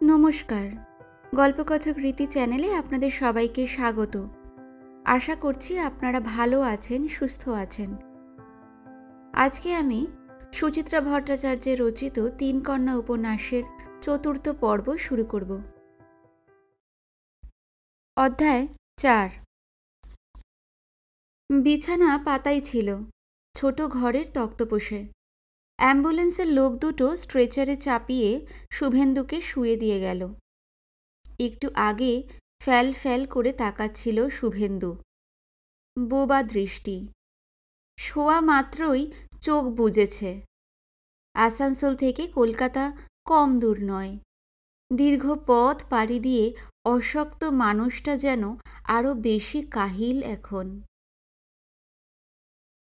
নমস্কার। গল্পকথক রীতি চ্যানেলে আপনাদের সবাইকে স্বাগত। আশা করছি আপনারা ভালো আছেন, সুস্থ আছেন। আজকে আমি সুচিত্রা ভট্টাচার্যের রচিত ৩ কন্যা উপন্যাসের ৪র্থ পর্ব শুরু করব। অধ্যায় ৪। বিছানা পাতাই ছিল, ছোট ঘরের তক্তপোষে। অ্যাম্বুলেন্সের লোক দুটো স্ট্রেচারে চাপিয়ে শুভেন্দুকে শুয়ে দিয়ে গেল। একটু আগে ফ্যাল ফ্যাল করে তাকাচ্ছিল শুভেন্দু, বোবা দৃষ্টি। শোয়া মাত্রই চোখ বুজেছে। আসানসোল থেকে কলকাতা কম দূর নয়। দীর্ঘ পথ পাড়ি দিয়ে অশক্ত মানুষটা যেন আরো বেশি কাহিল এখন।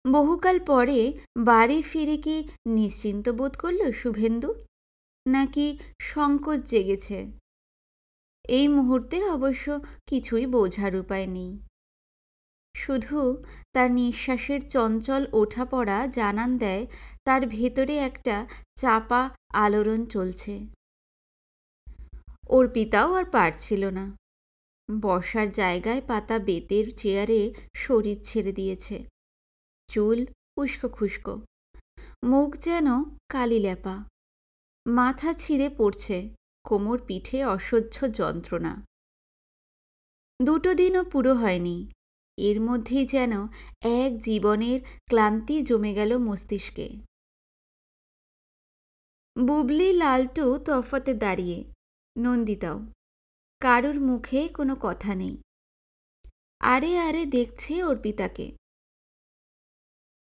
বহুকাল পরে বাড়ি ফিরে কি নিশ্চিন্ত বোধ করল শুভেন্দু, নাকি সংকোচ জেগেছে? এই মুহূর্তে অবশ্য কিছুই বোঝার উপায় নেই। শুধু তার নিঃশ্বাসের চঞ্চল ওঠা পড়া জানান দেয় তার ভেতরে একটা চাপা আলোড়ন চলছে। অর্পিতাও আর পারছিল না। বসার জায়গায় পাতা বেতের চেয়ারে শরীর ছেড়ে দিয়েছে। চুল উস্কো খুস্কো, মুখ যেন কালি লেপা। মাথা ছিঁড়ে পড়ছে, কোমর পিঠে অসহ্য যন্ত্রণা। 2 দিনও পুরো হয়নি, এর মধ্যেই যেন এক জীবনের ক্লান্তি জমে গেল মস্তিষ্কে। বুবলি লালটু তফাতে দাঁড়িয়ে, নন্দিতাও। কারুর মুখে কোনো কথা নেই। আরে আরে দেখছে অর্পিতাকে।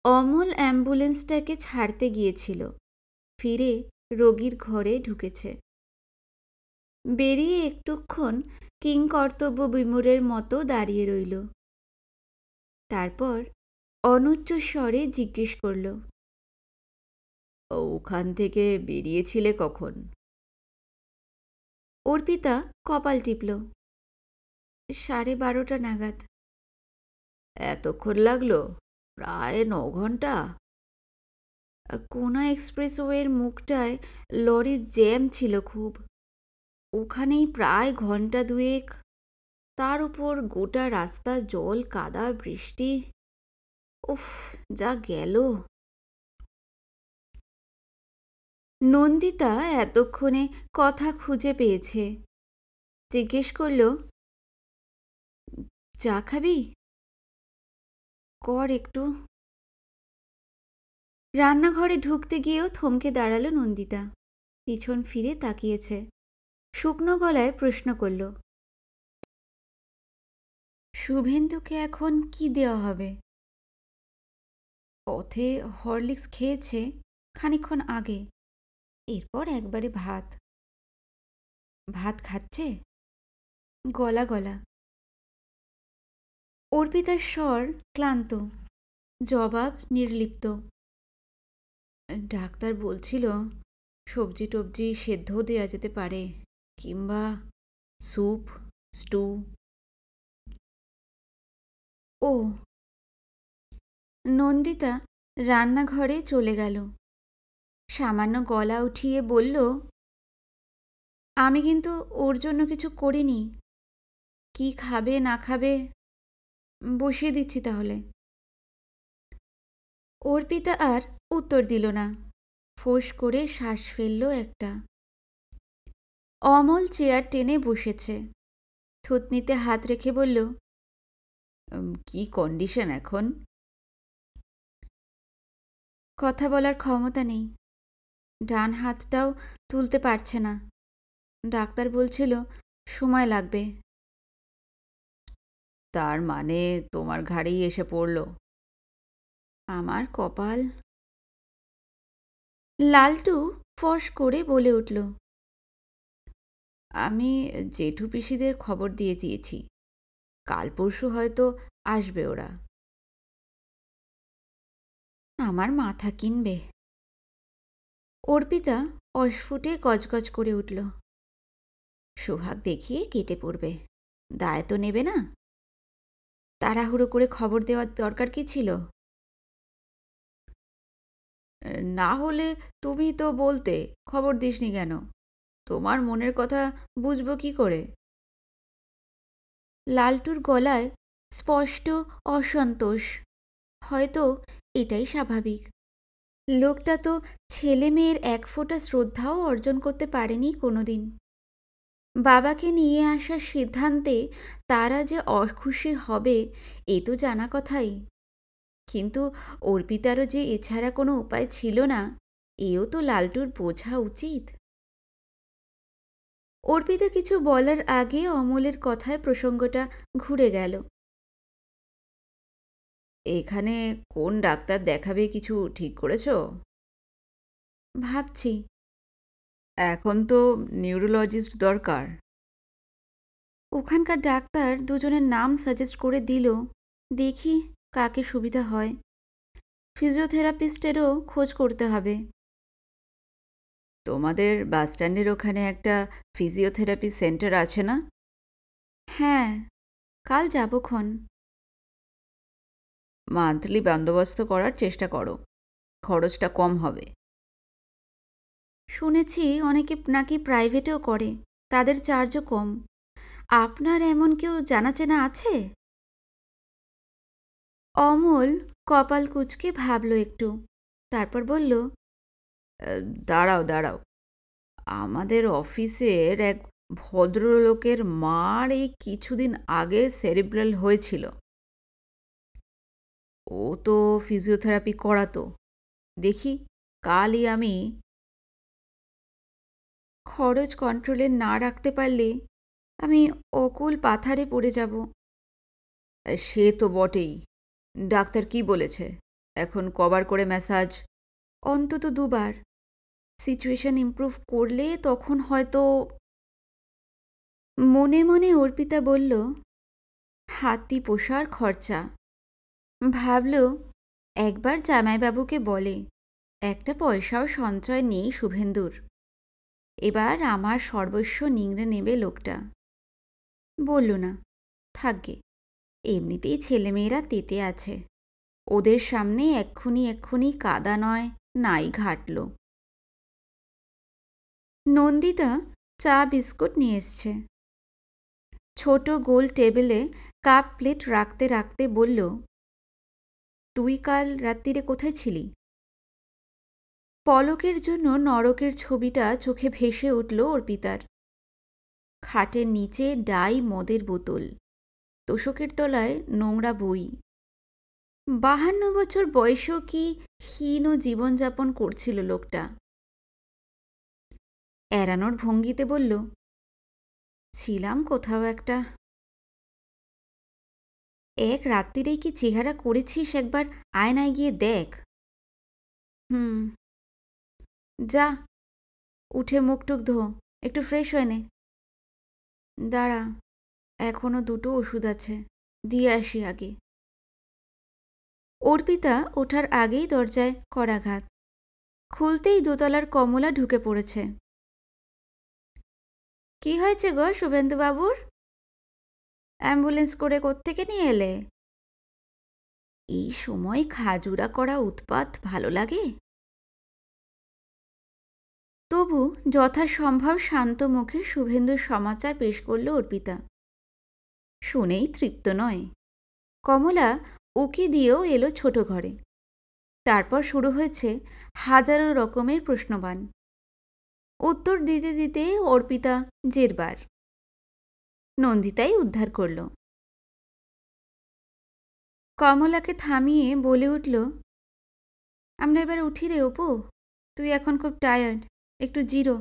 অমল অ্যাম্বুলেন্সটাকে ছাড়তে গিয়েছিল, ফিরে রোগীর ঘরে ঢুকেছে। বেরিয়ে একটুক্ষণ কিংকর্তব্য বিমূঢ়ের মতো দাঁড়িয়ে রইল। তারপর অনুচ্চ স্বরে জিজ্ঞেস করল, ওখান থেকে বেরিয়েছিলে কখন? অর্পিতা কপাল টিপল। 12:30 নাগাদ। এতক্ষণ লাগলো? প্রায় 9 ঘন্টা। কোনা এক্সপ্রেসওয়ের মুখটায় লরির জ্যাম ছিল খুব। ওখানেই প্রায় ঘন্টা দুয়েক। তার উপর গোটা রাস্তা জল, কাদা, বৃষ্টি। উফ, যা গেল। নন্দিতা এতক্ষণে কথা খুঁজে পেয়েছে। জিজ্ঞেস করল, চা খাবি? কর একটু। রান্নাঘরে ঢুকতে গিয়েও থমকে দাঁড়ালো নন্দিতা। পিছন ফিরে তাকিয়েছে। শুকনো গলায় প্রশ্ন করল, শুভেন্দুকে এখন কি দেওয়া হবে? পথে হরলিক্স খেয়েছে খানিকক্ষণ আগে, এরপর একবারে ভাত। ভাত খাচ্ছে? গলা গলা। অর্পিতার স্বর ক্লান্ত, জবাব নির্লিপ্ত। ডাক্তার বলছিল সবজি টবজি সেদ্ধ দেওয়া যেতে পারে, কিংবা স্যুপ, স্টু। ও। নন্দিতা রান্নাঘরে চলে গেল। সামান্য গলা উঠিয়ে বলল, আমি কিন্তু ওর জন্য কিছু করিনি। কি খাবে না খাবে বসিয়ে দিচ্ছি তাহলে। অর্পিতা আর উত্তর দিল না। ফোঁস করে শ্বাস ফেলল একটা। অমল চেয়ার টেনে বসেছে। থুতনিতে হাত রেখে বলল, কি কন্ডিশন এখন? কথা বলার ক্ষমতা নেই। ডান হাতটাও তুলতে পারছে না। ডাক্তার বলছিল সময় লাগবে। তার মানে তোমার ঘাড়েই এসে পড়ল? আমার কপাল। লালটু ফস করে বলে উঠল, আমি জেঠু পিসিদের খবর দিয়ে দিয়েছি, কাল পরশু হয়তো আসবে ওরা। আমার মাথা কিনবে। অর্পিতা অস্ফুটে গজগজ করে উঠল। সোহাগ দেখিয়ে কেটে পড়বে, দায় তো নেবে না। তাড়াহুড়ো করে খবর দেওয়ার দরকার কি ছিল? না হলে তুমি তো বলতে, খবর দিসনি কেন? তোমার মনের কথা বুঝবো কি করে? লালটুর গলায় স্পষ্ট অসন্তোষ। হয়তো এটাই স্বাভাবিক। লোকটা তো ছেলে মেয়ের এক ফোঁটা শ্রদ্ধাও অর্জন করতে পারেনি কোনোদিন। বাবাকে নিয়ে আসার সিদ্ধান্তে তারা যে অখুশি হবে এ তো জানা কথাই। কিন্তু অর্পিতারও যে এছাড়া কোনো উপায় ছিল না এও তো লালটুর বোঝা উচিত। অর্পিতা কিছু বলার আগে অমলের কথায় প্রসঙ্গটা ঘুরে গেল। এখানে কোন ডাক্তার দেখাবে কিছু ঠিক করেছো? ভাবছি। এখন তো নিউরোলজিস্ট দরকার। ওখানকার ডাক্তার দুজনের নাম সাজেস্ট করে দিল, দেখি কাকে সুবিধা হয়। ফিজিওথেরাপিস্টেরও খোঁজ করতে হবে। তোমাদের বাসস্ট্যান্ডের ওখানে একটা ফিজিওথেরাপি সেন্টার আছে না? হ্যাঁ, কাল যাবক্ষণ। মান্থলি বন্দোবস্ত করার চেষ্টা করো, খরচটা কম হবে। শুনেছি অনেকে নাকি প্রাইভেটেও করে, তাদের চার্জও কম। আপনার এমন কেউ জানাচেনা আছে? অমল কপাল কুঁচকে ভাবল একটু, তারপর বলল, দাঁড়াও দাঁড়াও, আমাদের অফিসের এক ভদ্রলোকের মার এই কিছুদিন আগে সেরিব্রাল হয়েছিল। ও তো ফিজিওথেরাপি করাতো। দেখি কালই আমি। খরচ কন্ট্রোলে না রাখতে পারলে আমি অকুল পাথারে পড়ে যাব। সে তো বটেই। ডাক্তার কি বলেছে? এখন কবার করে ম্যাসাজ? অন্তত 2 বার। সিচুয়েশন ইমপ্রুভ করলে তখন হয়তো। মনে মনে অর্পিতা বলল, হাতি পোষার খরচা। ভাবল একবার জামাইবাবুকে বলে, একটা পয়সাও সঞ্চয় নেই শুভেন্দুর। এবার আমার সর্বস্ব নিংড়ে নেবে লোকটা। বলল না, থাকবে। এমনিতেই ছেলেমেয়েরা তেতে আছে, ওদের সামনে এক্ষুনি কাদা নয় নাই ঘাটল। নন্দিতা চা বিস্কুট নিয়ে এসছে। ছোট গোল টেবিলে কাপ প্লেট রাখতে রাখতে বলল, তুই কাল রাত্রিরে কোথায় ছিলি? পলকের জন্য নরকের ছবিটা চোখে ভেসে উঠল অর্পিতার। খাটের নিচে ডাই মদের বোতল, তোশকের তলায় নোংরা বই। 52 বছর বয়সেও কি হীন জীবনযাপন করছিল লোকটা। এড়ানোর ভঙ্গিতে বলল, ছিলাম কোথাও একটা। এক রাত্রিরেই কি চেহারা করেছিস একবার আয়নায় গিয়ে দেখ। যা, উঠে মুখ টুক ধো, একটু ফ্রেশ হয়ে নে। দাঁড়া, এখনো 2টো ওষুধ আছে, দিয়ে আসি আগে। অর্পিতা ওঠার আগেই দরজায় করাঘাত। খুলতেই দোতলার কমলা ঢুকে পড়েছে। কি হয়েছে গো শুভেন্দুবাবুর? অ্যাম্বুলেন্স করে কোত্থেকে নিয়ে এলে? এই সময় খাজুরা করা উৎপাত ভালো লাগে? তবু যথাসম্ভব শান্ত মুখে শুভেন্দুর সমাচার পেশ করল অর্পিতা। শুনেই তৃপ্ত নয়। কমলা উকি দিয়েও এলো ছোট ঘরে। তারপর শুরু হয়েছে হাজারো রকমের প্রশ্নবাণ। উত্তর দিতে দিতে অর্পিতা জেরবার। নন্দিতাই উদ্ধার করল। কমলাকে থামিয়ে বলে উঠল, আমরা এবার উঠি রে অপু, তুই এখন খুব টায়ার্ড, একটু জিরো।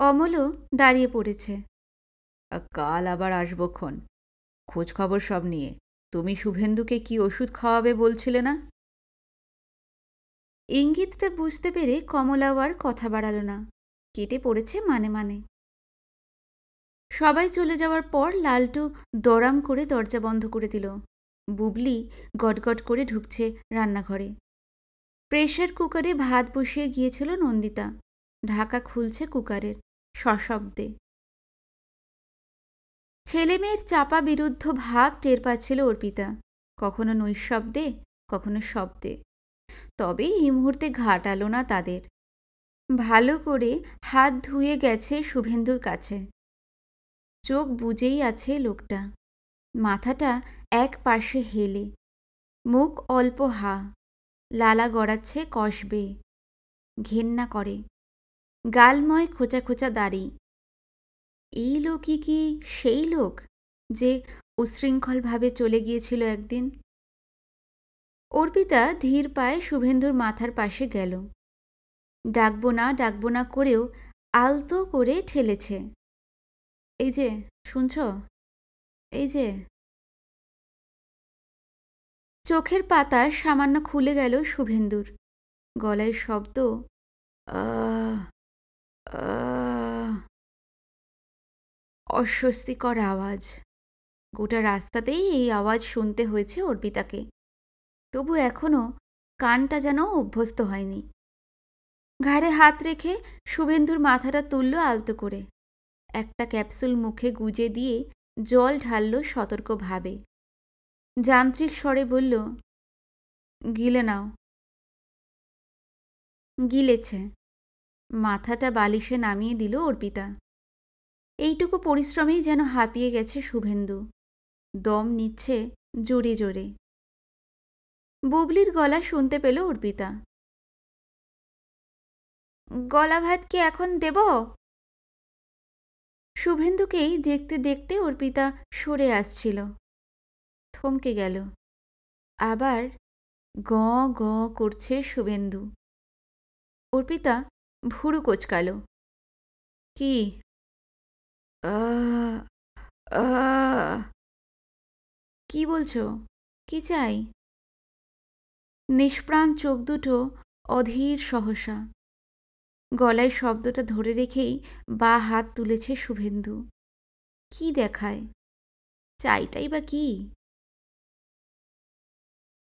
অমলও দাঁড়িয়ে পড়েছে। কাল আবার আসবক্ষণ, খোঁজ খবর সব নিয়ে। তুমি শুভেন্দুকে কি ওষুধ খাওয়াবে বলছিলে না? ইঙ্গিতটা বুঝতে পেরে কমলাও আর কথা বাড়াল না, কেটে পড়েছে মানে মানে। সবাই চলে যাওয়ার পর লালটু দরাম করে দরজা বন্ধ করে দিল। বুবলি গটগট করে ঢুকছে রান্নাঘরে। প্রেসার কুকারে ভাত বসিয়ে গিয়েছিল নন্দিতা, ঢাকা খুলছে কুকারের সশব্দে। ছেলে মেয়ের চাপা বিরুদ্ধ ভাব টের পাচ্ছিল অর্পিতা, কখনো নৈশব্দে, কখনো শব্দে। তবে এই মুহূর্তে ঘাটালো না তাদের। ভালো করে হাত ধুয়ে গেছে শুভেন্দুর কাছে। চোখ বুজেই আছে লোকটা, মাথাটা এক পাশে হেলে, মুখ অল্প হা, লালা গড়াচ্ছে কষবে, ঘেন্না করে, গালময় খোঁচা খোঁচা দাড়ি। এই লোকই কি সেই লোক যে উশৃঙ্খলভাবে চলে গিয়েছিল একদিন? অর্পিতা ধীর পায়ে শুভেন্দুর মাথার পাশে গেল। ডাকবো না করেও আলতো করে ঠেলেছে। এই যে শুনছ, এই যে। চোখের পাতা সামান্য খুলে গেল শুভেন্দুর, গলায় শব্দ, আহ আহ, অস্বস্তিকর আওয়াজ। গোটা রাস্তাতেই এই আওয়াজ শুনতে হয়েছে অর্পিতাকে। তবু এখনো কানটা যেন অভ্যস্ত হয়নি। ঘাড়ে হাত রেখে শুভেন্দুর মাথাটা তুলল আলতো করে, একটা ক্যাপসুল মুখে গুজে দিয়ে জল ঢালল সতর্কভাবে। যান্ত্রিক স্বরে বলল, গিলে নাও। গিলেছে। মাথাটা বালিশে নামিয়ে দিল অর্পিতা। এইটুকু পরিশ্রমেই যেন হাঁপিয়ে গেছে শুভেন্দু, দম নিচ্ছে জোরে জোরে। বুবলির গলা শুনতে পেল অর্পিতা। গলা ভাত কি এখন দেব? শুভেন্দুকেই দেখতে দেখতে অর্পিতা সরে আসছিল, থমকে গেল। আবার গ গ করছে শুভেন্দু। অর্পিতা ভুরু কোঁচকাল। কি? কি বলছো? কি চাই? নিষ্প্রাণ চোখ দুটো অধীর সহসা। গলায় শব্দটা ধরে রেখেই বা হাত তুলেছে শুভেন্দু। কি দেখায়? চাইটাই বা কি?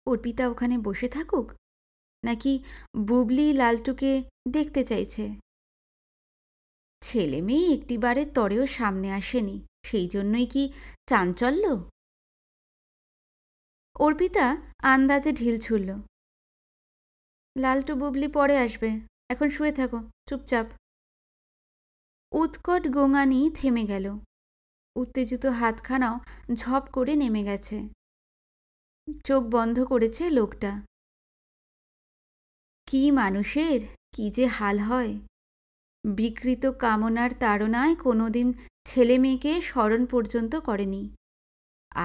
অর্পিতা ওখানে বসে থাকুক, নাকি বুবলি লালটুকে দেখতে চাইছে? ছেলে মেয়ে একটিবারের তরেও সামনে আসেনি, সেই জন্যই কি চাঞ্চল্য? অর্পিতা আন্দাজে ঢিল ছুড়ল, লালটু বুবলি পরে আসবে, এখন শুয়ে থাকো চুপচাপ। উৎকট গোঙানি থেমে গেল। উত্তেজিত হাতখানাও ঝপ করে নেমে গেছে। চোখ বন্ধ করেছে লোকটা। কি মানুষের কি যে হাল হয়! বিকৃত কামনার তাড়নায় কোনোদিন ছেলে মেয়েকে স্মরণ পর্যন্ত করেনি,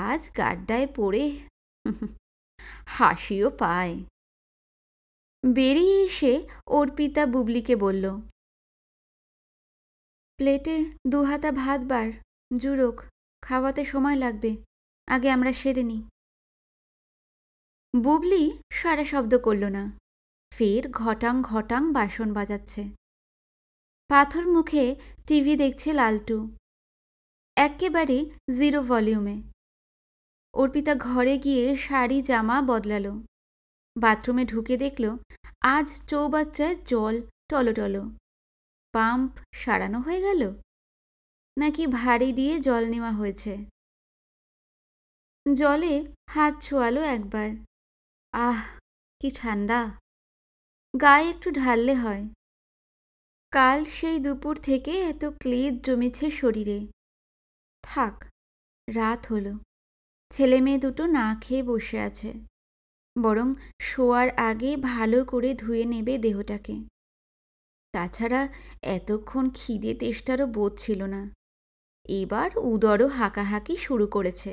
আজ গাড্ডায় পড়ে হাসিও পায়। বেরিয়ে এসে অর্পিতা বুবলিকে বলল, প্লেটে 2 হাতা ভাত বার, জুড়োক, খাওয়াতে সময় লাগবে, আগে আমরা সেরে নিই। বুবলি সারা শব্দ করল না, ফের ঘটাং ঘটাং বাসন বাজাচ্ছে। পাথর মুখে টিভি দেখছে লালটু, একেবারে 0 ভলিউমে। অর্পিতা ঘরে গিয়ে শাড়ি জামা বদলালো। বাথরুমে ঢুকে দেখল আজ চৌবাচ্চায় জল টলটলো। পাম্প সারানো হয়ে গেল, নাকি ভারী দিয়ে জল নেওয়া হয়েছে? জলে হাত ছোঁয়ালো একবার। আহ, কি ঠান্ডা! গায়ে একটু ঢাললে হয়। কাল সেই দুপুর থেকে এত ক্লেদ জমেছে শরীরে। থাক, রাত হলো, ছেলে মেয়ে দুটো না খেয়ে বসে আছে, বরং শোয়ার আগে ভালো করে ধুয়ে নেবে দেহটাকে। তাছাড়া এতক্ষণ খিদে তেষ্টারও বোধ ছিল না, এবার উদরও হাঁকাহাঁকি শুরু করেছে।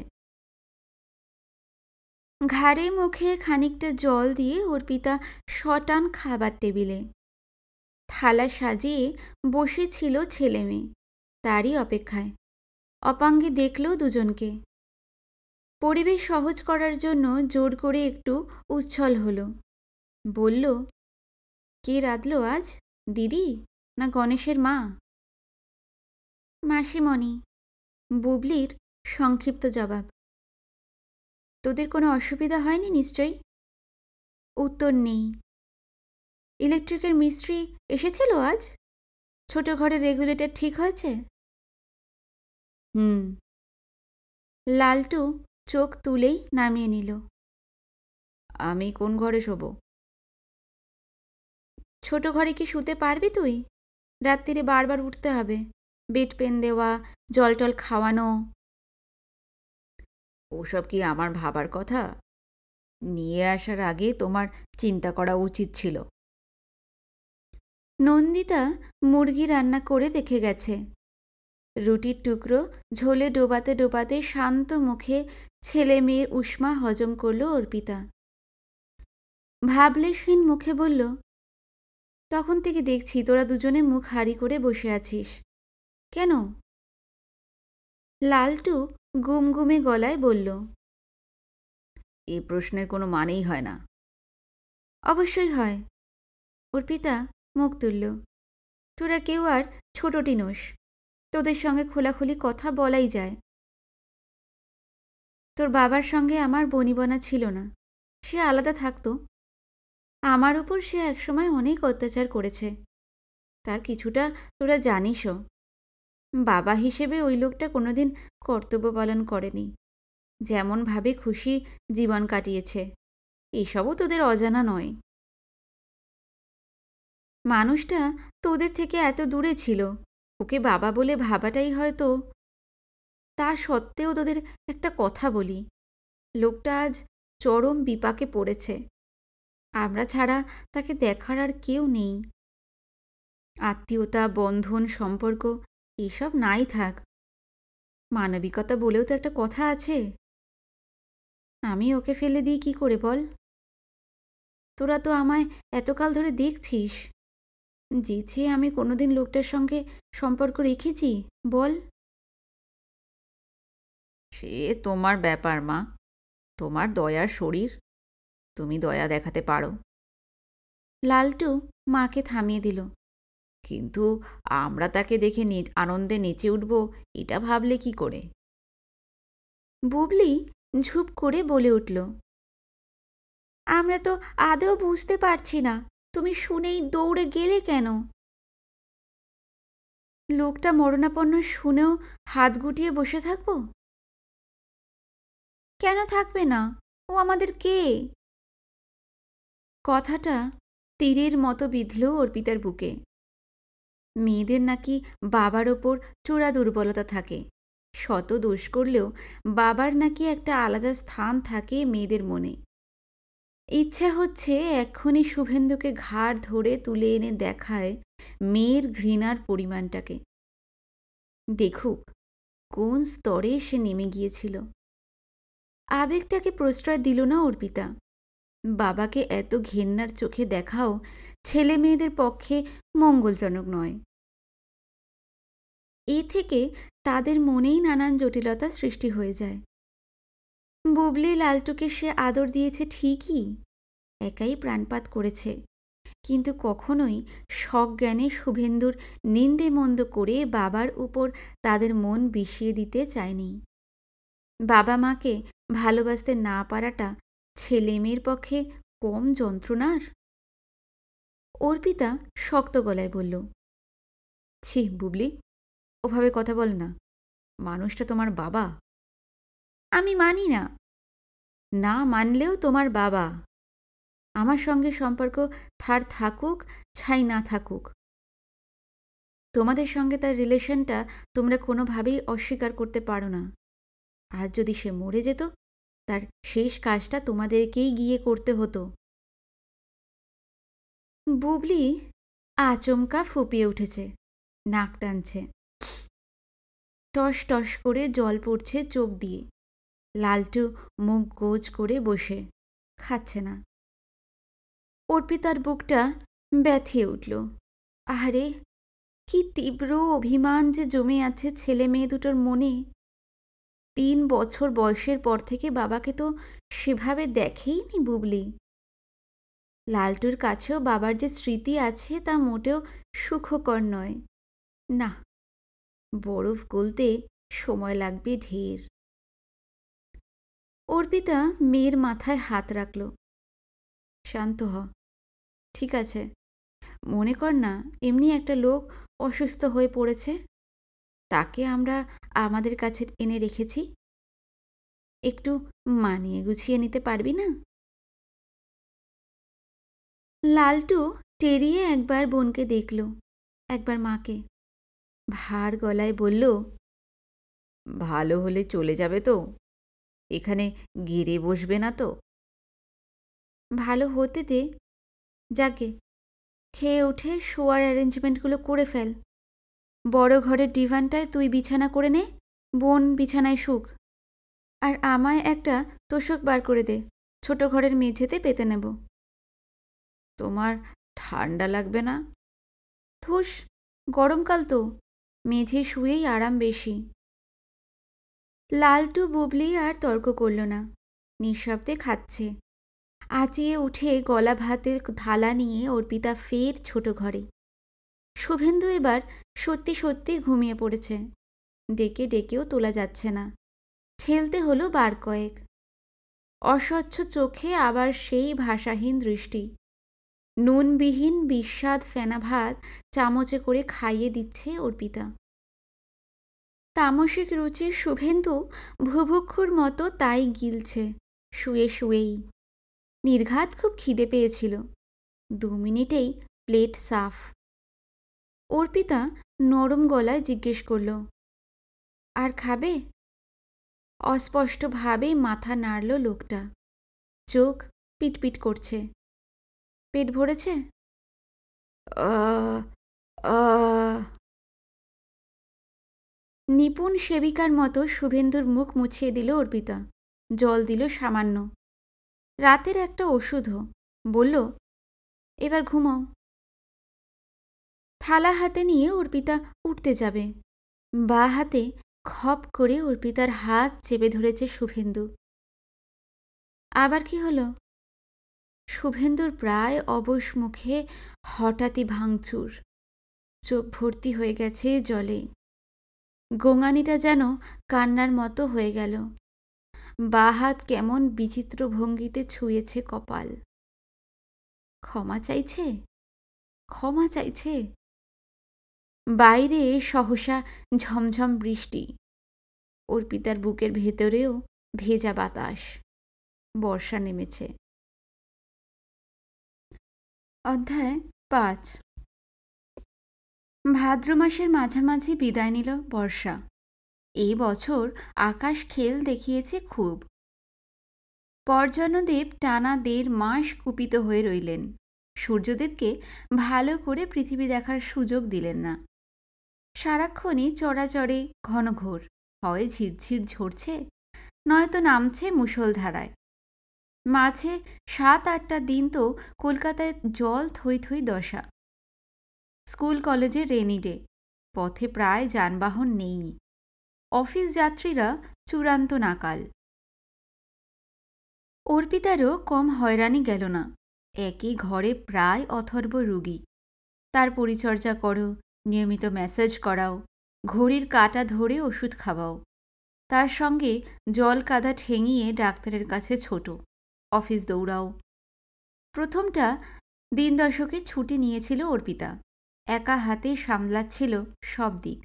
ঘাড়ে মুখে খানিকটা জল দিয়ে অর্পিতা শটান খাবার টেবিলে। থালা সাজিয়ে বসেছিল ছেলে মেয়ে, তারই অপেক্ষায়। অপাঙ্গে দেখল দুজনকে। পরিবেশ সহজ করার জন্য জোর করে একটু উচ্ছল হলো। বলল, কে রাঁধল আজ, দিদি না গণেশের মা? মাসিমণি, বুবলির সংক্ষিপ্ত জবাব। তোদের কোনো অসুবিধা হয়নি নিশ্চয়ই? উত্তর নেই। ইলেকট্রিকের মিস্ত্রি এসেছিল আজ? ছোট ঘরের রেগুলেটর ঠিক হয়েছে? হুম। লালটু চোখ তুলেই নামিয়ে নিল। আমি কোন ঘরে শোবো? ছোট ঘরে কি শুতে পারবি তুই? রাত্রিরে বারবার উঠতে হবে, বেড পেন দেওয়া, জল টল খাওয়ানো। ওসব কি আমার ভাবার কথা? নিয়ে আসার আগে তোমার চিন্তা করা উচিত ছিল। নন্দিতা মুরগি রান্না করে রেখে গেছে। রুটির টুকরো ঝোলে ডোবাতে ডোবাতে শান্ত মুখে ছেলে মেয়ের উষ্মা হজম করল অর্পিতা। ভাবলেশহীন মুখে বলল, তখন থেকে দেখছি তোরা দুজনে মুখ হাঁড়ি করে বসে আছিস কেন? লালটু গুমগুমে গলায় বলল, এ প্রশ্নের কোনো মানেই হয় না। অবশ্যই হয়। অর্পিতা মুখ তুলল, তোরা কেউ আর ছোটটি নোস, তোদের সঙ্গে খোলাখুলি কথা বলাই যায়। তোর বাবার সঙ্গে আমার বনিবনা ছিল না, সে আলাদা থাকতো। আমার উপর সে একসময় অনেক অত্যাচার করেছে, তার কিছুটা তোরা জানিসও। বাবা হিসেবে ওই লোকটা কোনোদিন কর্তব্য পালন করেনি, যেমনভাবে খুশি জীবন কাটিয়েছে। এসবও তোদের অজানা নয়। মানুষটা তোদের থেকে এত দূরে ছিল, ওকে বাবা বলে ভাবাটাই হয়তো। তা সত্ত্বেও তোদের একটা কথা বলি, লোকটা আজ চরম বিপাকে পড়েছে। আমরা ছাড়া তাকে দেখার আর কেউ নেই। আত্মীয়তা, বন্ধন, সম্পর্ক এসব নাই থাক, মানবিকতা বলেও তো একটা কথা আছে। আমি ওকে ফেলে দিই কি করে বল? তোরা তো আমায় এতকাল ধরে দেখছিস, যেছে আমি কোনোদিন লোকটার সঙ্গে সম্পর্ক রেখেছি বল? সে তোমার ব্যাপার মা, তোমার দয়ার শরীর, তুমি দয়া দেখাতে পারো। লালটু মাকে থামিয়ে দিল। কিন্তু আমরা তাকে দেখে আনন্দে নেচে উঠব, এটা ভাবলে কি করে? বুবলি ঝুপ করে বলে উঠল, আমরা তো আদৌ বুঝতে পারছি না, তুমি শুনেই দৌড়ে গেলে কেন? লোকটা মরণাপন্ন শুনেও হাত গুটিয়ে বসে থাকবো? কেন থাকবে না? ও আমাদের কে? কথাটা তীরের মতো বিঁধল অর্পিতার বুকে। মেয়েদের নাকি বাবার ওপর চোরা দুর্বলতা থাকে, শত দোষ করলেও বাবার নাকি একটা আলাদা স্থান থাকে মেয়েদের মনে। ইচ্ছা হচ্ছে এক্ষুনি শুভেন্দুকে ঘাড় ধরে তুলে এনে দেখায় মেয়ের ঘৃণার পরিমাণটাকে। দেখুক কোন স্তরে সে নেমে গিয়েছিল। আবেগটাকে প্রশ্রয় দিল না অর্পিতা। বাবাকে এত ঘেন্নার চোখে দেখাও ছেলে মেয়েদের পক্ষে মঙ্গলজনক নয়। এ থেকে তাদের মনেই নানান জটিলতা সৃষ্টি হয়ে যায়। বুবলি লালটুকে সে আদর দিয়েছে ঠিকই, একাই প্রাণপাত করেছে, কিন্তু কখনোই সজ্ঞানে শুভেন্দুর নিন্দে মন্দ করে বাবার উপর তাদের মন বিষিয়ে দিতে চায়নি। বাবা মাকে ভালোবাসতে না পারাটা ছেলে মেয়ের পক্ষে কম যন্ত্রণার? অর্পিতা শক্ত গলায় বলল, ছি বুবলি, ওভাবে কথা বল না, মানুষটা তোমার বাবা। আমি মানি না। না মানলেও তোমার বাবা। আমার সঙ্গে সম্পর্ক তার থাকুক ছাই না থাকুক, তোমাদের সঙ্গে তার রিলেশনটা তোমরা কোনোভাবেই অস্বীকার করতে পারো না। আজ যদি সে মরে যেত, তার শেষ কাজটা তোমাদেরকেই গিয়ে করতে হতো। বুবলি আচমকা ফুপিয়ে উঠেছে, নাক টানছে, টস টস করে জল পড়ছে চোখ দিয়ে। লালটু মুখ গোজ করে বসে খাচ্ছে না। অর্পিতার বুকটা ব্যথিয়ে উঠল। আহারে, কি তীব্র অভিমান যে জমে আছে ছেলে মেয়ে দুটোর মনে। 3 বছর বয়সের পর থেকে বাবাকে তো সেভাবে দেখেইনি বুবলি। লালটুর কাছেও বাবার যে স্মৃতি আছে তা মোটেও সুখকর নয়। না, বরফ গলতে সময় লাগবে ঢের। অর্পিতা মেয়ের মাথায় হাত রাখল। শান্ত হ, ঠিক আছে। মনে কর না এমনি একটা লোক অসুস্থ হয়ে পড়েছে, তাকে আমরা আমাদের কাছে এনে রেখেছি। একটু মানিয়ে গুছিয়ে নিতে পারবি না? লালটু টেরিয়ে একবার বোনকে দেখল, একবার মাকে। ভার গলায় বলল, ভালো হলে চলে যাবে তো? এখানে গেড়ে বসবে না তো? ভালো হতে দে। যাকে, খেয়ে উঠে শোয়ার অ্যারেঞ্জমেন্টগুলো করে ফেল। বড় ঘরের ডিভানটায় তুই বিছানা করে নে, বোন বিছানায় শুক। আর আমায় একটা তোশক বার করে দে, ছোট ঘরের মেঝেতে পেতে নেব। তোমার ঠান্ডা লাগবে না? ধুস, গরমকাল তো, মেঝে শুয়েই আরাম বেশি। লালটু বুবলি আর তর্ক করল না, নিঃশব্দে খাচ্ছে। আঁচিয়ে উঠে গলা ভাতের থালা নিয়ে অর্পিতা ফের ছোট ঘরে। শুভেন্দু এবার সত্যি সত্যি ঘুমিয়ে পড়েছে। ডেকে ডেকেও তোলা যাচ্ছে না, ঠেলতে হলো বার কয়েক। অস্বচ্ছ চোখে আবার সেই ভাষাহীন দৃষ্টি। নুনবিহীন বিস্বাদ ফেনা ভাত চামচে করে খাইয়ে দিচ্ছে অর্পিতা। তামসিক রুচির শুভেন্দু ভুভুক্ষুর মতো তাই গিলছে, শুয়ে শুয়েই। নির্ঘাত খুব খিদে পেয়েছিল, 2 মিনিটেই প্লেট সাফ। অর্পিতা নরম গলায় জিজ্ঞেস করল, আর খাবে? অস্পষ্টভাবেই মাথা নাড়ল লোকটা, চোখ পিটপিট করছে। পেট ভরেছে? আহ আহ নিপুণ সেবিকার মতো শুভেন্দুর মুখ মুছিয়ে দিল অর্পিতা, জল দিল সামান্য। রাতের একটা ওষুধও, বলল, এবার ঘুমাও। থালা হাতে নিয়ে অর্পিতা উঠতে যাবে, বাঁ হাতে খপ করে অর্পিতার হাত চেপে ধরেছে শুভেন্দু। আবার কি হলো? শুভেন্দুর প্রায় অবশ মুখে হঠাৎই ভাঙচুর, চোখ ভর্তি হয়ে গেছে জলে। গোঙানিটা যেন কান্নার মতো হয়ে গেল। বাঁ হাত কেমন বিচিত্র ভঙ্গিতে ছুঁয়েছে কপাল। ক্ষমা চাইছে, ক্ষমা চাইছে। বাইরে সহসা ঝমঝম বৃষ্টি, অর্পিতার বুকের ভেতরেও ভেজা বাতাস। বর্ষা নেমেছে। অধ্যায় 5। ভাদ্র মাসের মাঝামাঝি বিদায় নিল বর্ষা। এই বছর আকাশ খেল দেখিয়েছে খুব। পর্জন্যদেব টানা 1.5 মাস কুপিত হয়ে রইলেন। সূর্যদেবকে ভালো করে পৃথিবী দেখার সুযোগ দিলেন না। সারাক্ষণই চড়াচড়ে ঘনঘোর, হয় ঝিরঝির ঝরছে, নয়তো নামছে মুষলধারায়। মাঝে 7-8টা দিন তো কলকাতায় জল থই থই দশা। স্কুল কলেজে রেনি ডে, পথে প্রায় যানবাহন নেই। অফিস যাত্রীরা চূড়ান্ত নাকাল। অর্পিতারও কম হয়রানি গেল না। একই ঘরে প্রায় অথর্ব রুগী। তার পরিচর্যা করো, নিয়মিত ম্যাসাজ করাও, ঘড়ির কাঁটা ধরে ওষুধ খাওয়াও। তার সঙ্গে জল কাদা ঠেঙিয়ে ডাক্তারের কাছে ছোট, অফিস দৌড়াও। প্রথমটা দিন দশকের ছুটি নিয়েছিল অর্পিতা, একা হাতে সামলাচ্ছিল সব দিক।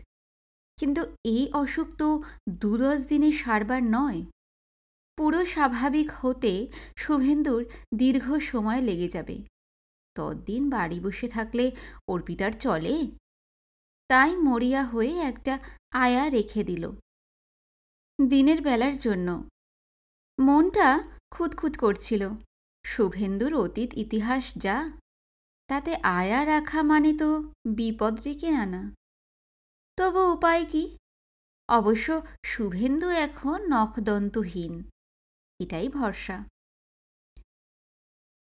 কিন্তু এই অসুখ তো 2-10 দিনে সারবার নয়। পুরো স্বাভাবিক হতে শুভেন্দুর দীর্ঘ সময় লেগে যাবে। ততদিন বাড়ি বসে থাকলে অর্পিতার চলে? তাই মরিয়া হয়ে একটা আয়া রেখে দিল দিনের বেলার জন্য। মনটা খুঁতখুত করছিল। শুভেন্দুর অতীত ইতিহাস যা, তাতে আয়া রাখা মানে তো বিপদ ডেকে আনা। তবু উপায় কি? অবশ্য শুভেন্দু এখন নখদন্তহীন, এটাই ভরসা।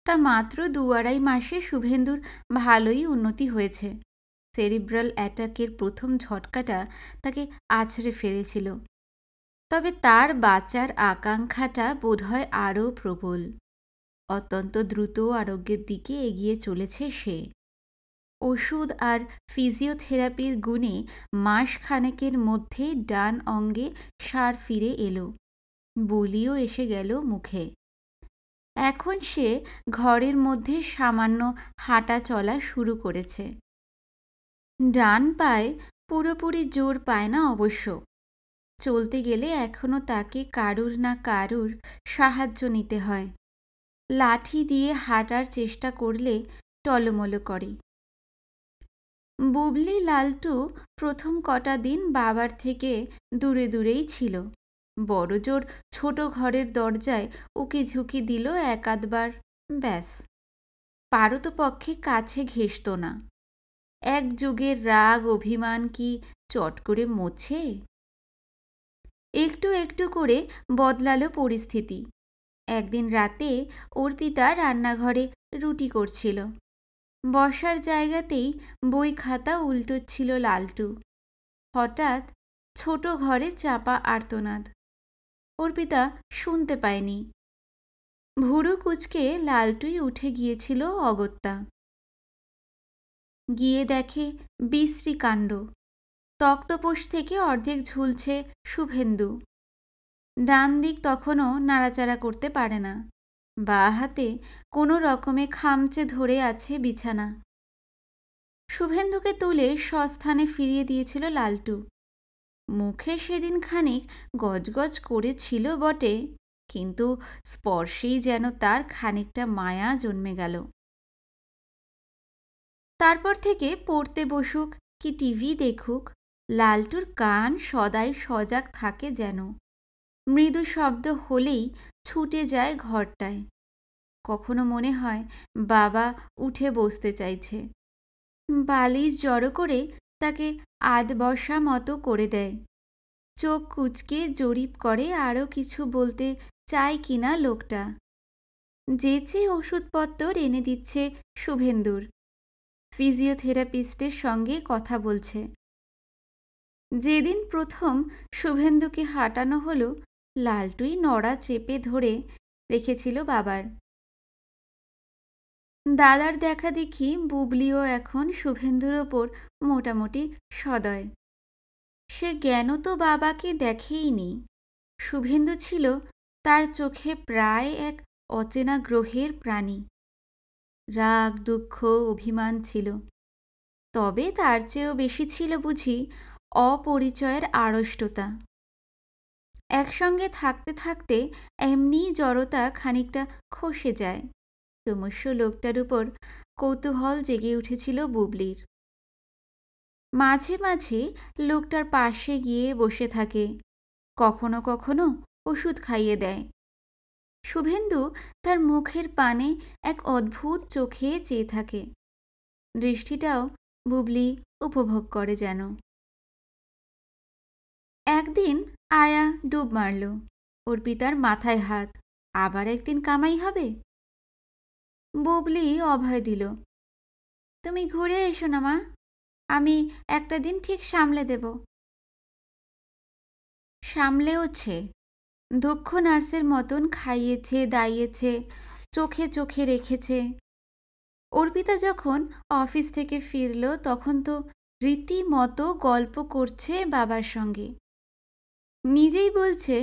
তা মাত্র 2-2.5 মাসে শুভেন্দুর ভালোই উন্নতি হয়েছে। সেরিব্রাল অ্যাটাকের প্রথম ঝটকাটা তাকে আছড়ে ফেলেছিল, তবে তার বাঁচার আকাঙ্ক্ষাটা বোধহয় আরও প্রবল। অত্যন্ত দ্রুত আরোগ্যের দিকে এগিয়ে চলেছে সে। ওষুধ আর ফিজিওথেরাপির গুণে মাসখানেকের মধ্যে ডান অঙ্গে সার ফিরে এলো, বলিও এসে গেল মুখে। এখন সে ঘরের মধ্যে সামান্য হাঁটা চলা শুরু করেছে। ডান পায়ে পুরোপুরি জোর পায় না অবশ্য। চলতে গেলে এখনো তাকে কারুর না কারুর সাহায্য নিতে হয়। লাঠি দিয়ে হাঁটার চেষ্টা করলে টলমলো করে। বুবলি লালটু প্রথম কটা দিন বাবার থেকে দূরে দূরেই ছিল। বড়জোর ছোট ঘরের দরজায় উকি ঝুঁকি দিল এক আধবার, ব্যাস। পারতপক্ষে কাছে ঘেঁষত না। এক যুগের রাগ অভিমান কি চট করে মোছে? একটু একটু করে বদলালো পরিস্থিতি। একদিন রাতে অর্পিতা রান্নাঘরে রুটি করছিল। বসার জায়গাতেই বই খাতা উল্টোচ্ছিল লালটু। হঠাৎ ছোট ঘরে চাপা আর্তনাদ। অর্পিতা শুনতে পায়নি। ভুরু কুঁচকে লালটুই উঠে গিয়েছিল অগত্যা। গিয়ে দেখে বিশ্রী কাণ্ড। তক্তপোষ থেকে অর্ধেক ঝুলছে শুভেন্দু। ডান দিক তখনও নাড়াচাড়া করতে পারে না। বাঁ হাতে কোনো রকমে খামচে ধরে আছে বিছানা। শুভেন্দুকে তুলে স্বস্থানে ফিরিয়ে দিয়েছিল লালটু। মুখে সেদিন খানিক গজগজ করেছিল বটে, কিন্তু স্পর্শেই যেন তার খানিকটা মায়া জন্মে গেল। তারপর থেকে পড়তে বসুক কি টিভি দেখুক, লালটুর কান সদাই সজাগ থাকে যেন। মৃদু শব্দ হলেই ছুটে যায় ঘরটায়। কখনো মনে হয় বাবা উঠে বসতে চাইছে। বালিশ জড়ো করে তাকে আধ বসা মতো করে দেয়। চোখ কুঁচকে জরিপ করে আরও কিছু বলতে চায় কিনা লোকটা। যেচে ওষুধপত্তর এনে দিচ্ছে শুভেন্দুর। ফিজিওথেরাপিস্টের সঙ্গে কথা বলছে। যেদিন প্রথম শুভেন্দুকে হাঁটানো হলো, লালটুই নড়া চেপে ধরে রেখেছিল বাবার। দাদার দেখা দেখি বুবলিও এখন শুভেন্দুর ওপর মোটামুটি সদয়। সে জ্ঞানও তো বাবাকে দেখেইনি। শুভেন্দু ছিল তার চোখে প্রায় এক অচেনা গ্রহের প্রাণী। রাগ দুঃখ অভিমান ছিল, তবে তার চেয়েও বেশি ছিল বুঝি অপরিচয়ের আড়ষ্টতা। একসঙ্গে থাকতে থাকতে এমনি জড়তা খানিকটা খসে যায়। ক্রমশ লোকটার উপর কৌতূহল জেগে উঠেছিল বুবলির। মাঝে মাঝে লোকটার পাশে গিয়ে বসে থাকে, কখনো কখনো ওষুধ খাইয়ে দেয়। শুভেন্দু তার মুখের পানে এক অদ্ভুত চোখে চেয়ে থাকে। দৃষ্টিটাও বুবলি উপভোগ করে যেন। একদিন আয়া ডুব মারল। অর্পিতার মাথায় হাত, আবার একদিন কামাই হবে। বুবলি অভয় দিল, তুমি ঘুরে এসো না মা, আমি একটা দিন ঠিক সামলে দেব। সামলেওছে। দক্ষ নার্সের মতন খাইয়েছে দাইয়েছে, চোখে চোখে রেখেছে। অর্পিতা যখন অফিস থেকে ফিরল তখন তো রীতিমতো গল্প করছে বাবার সঙ্গে। নিজেই বলছে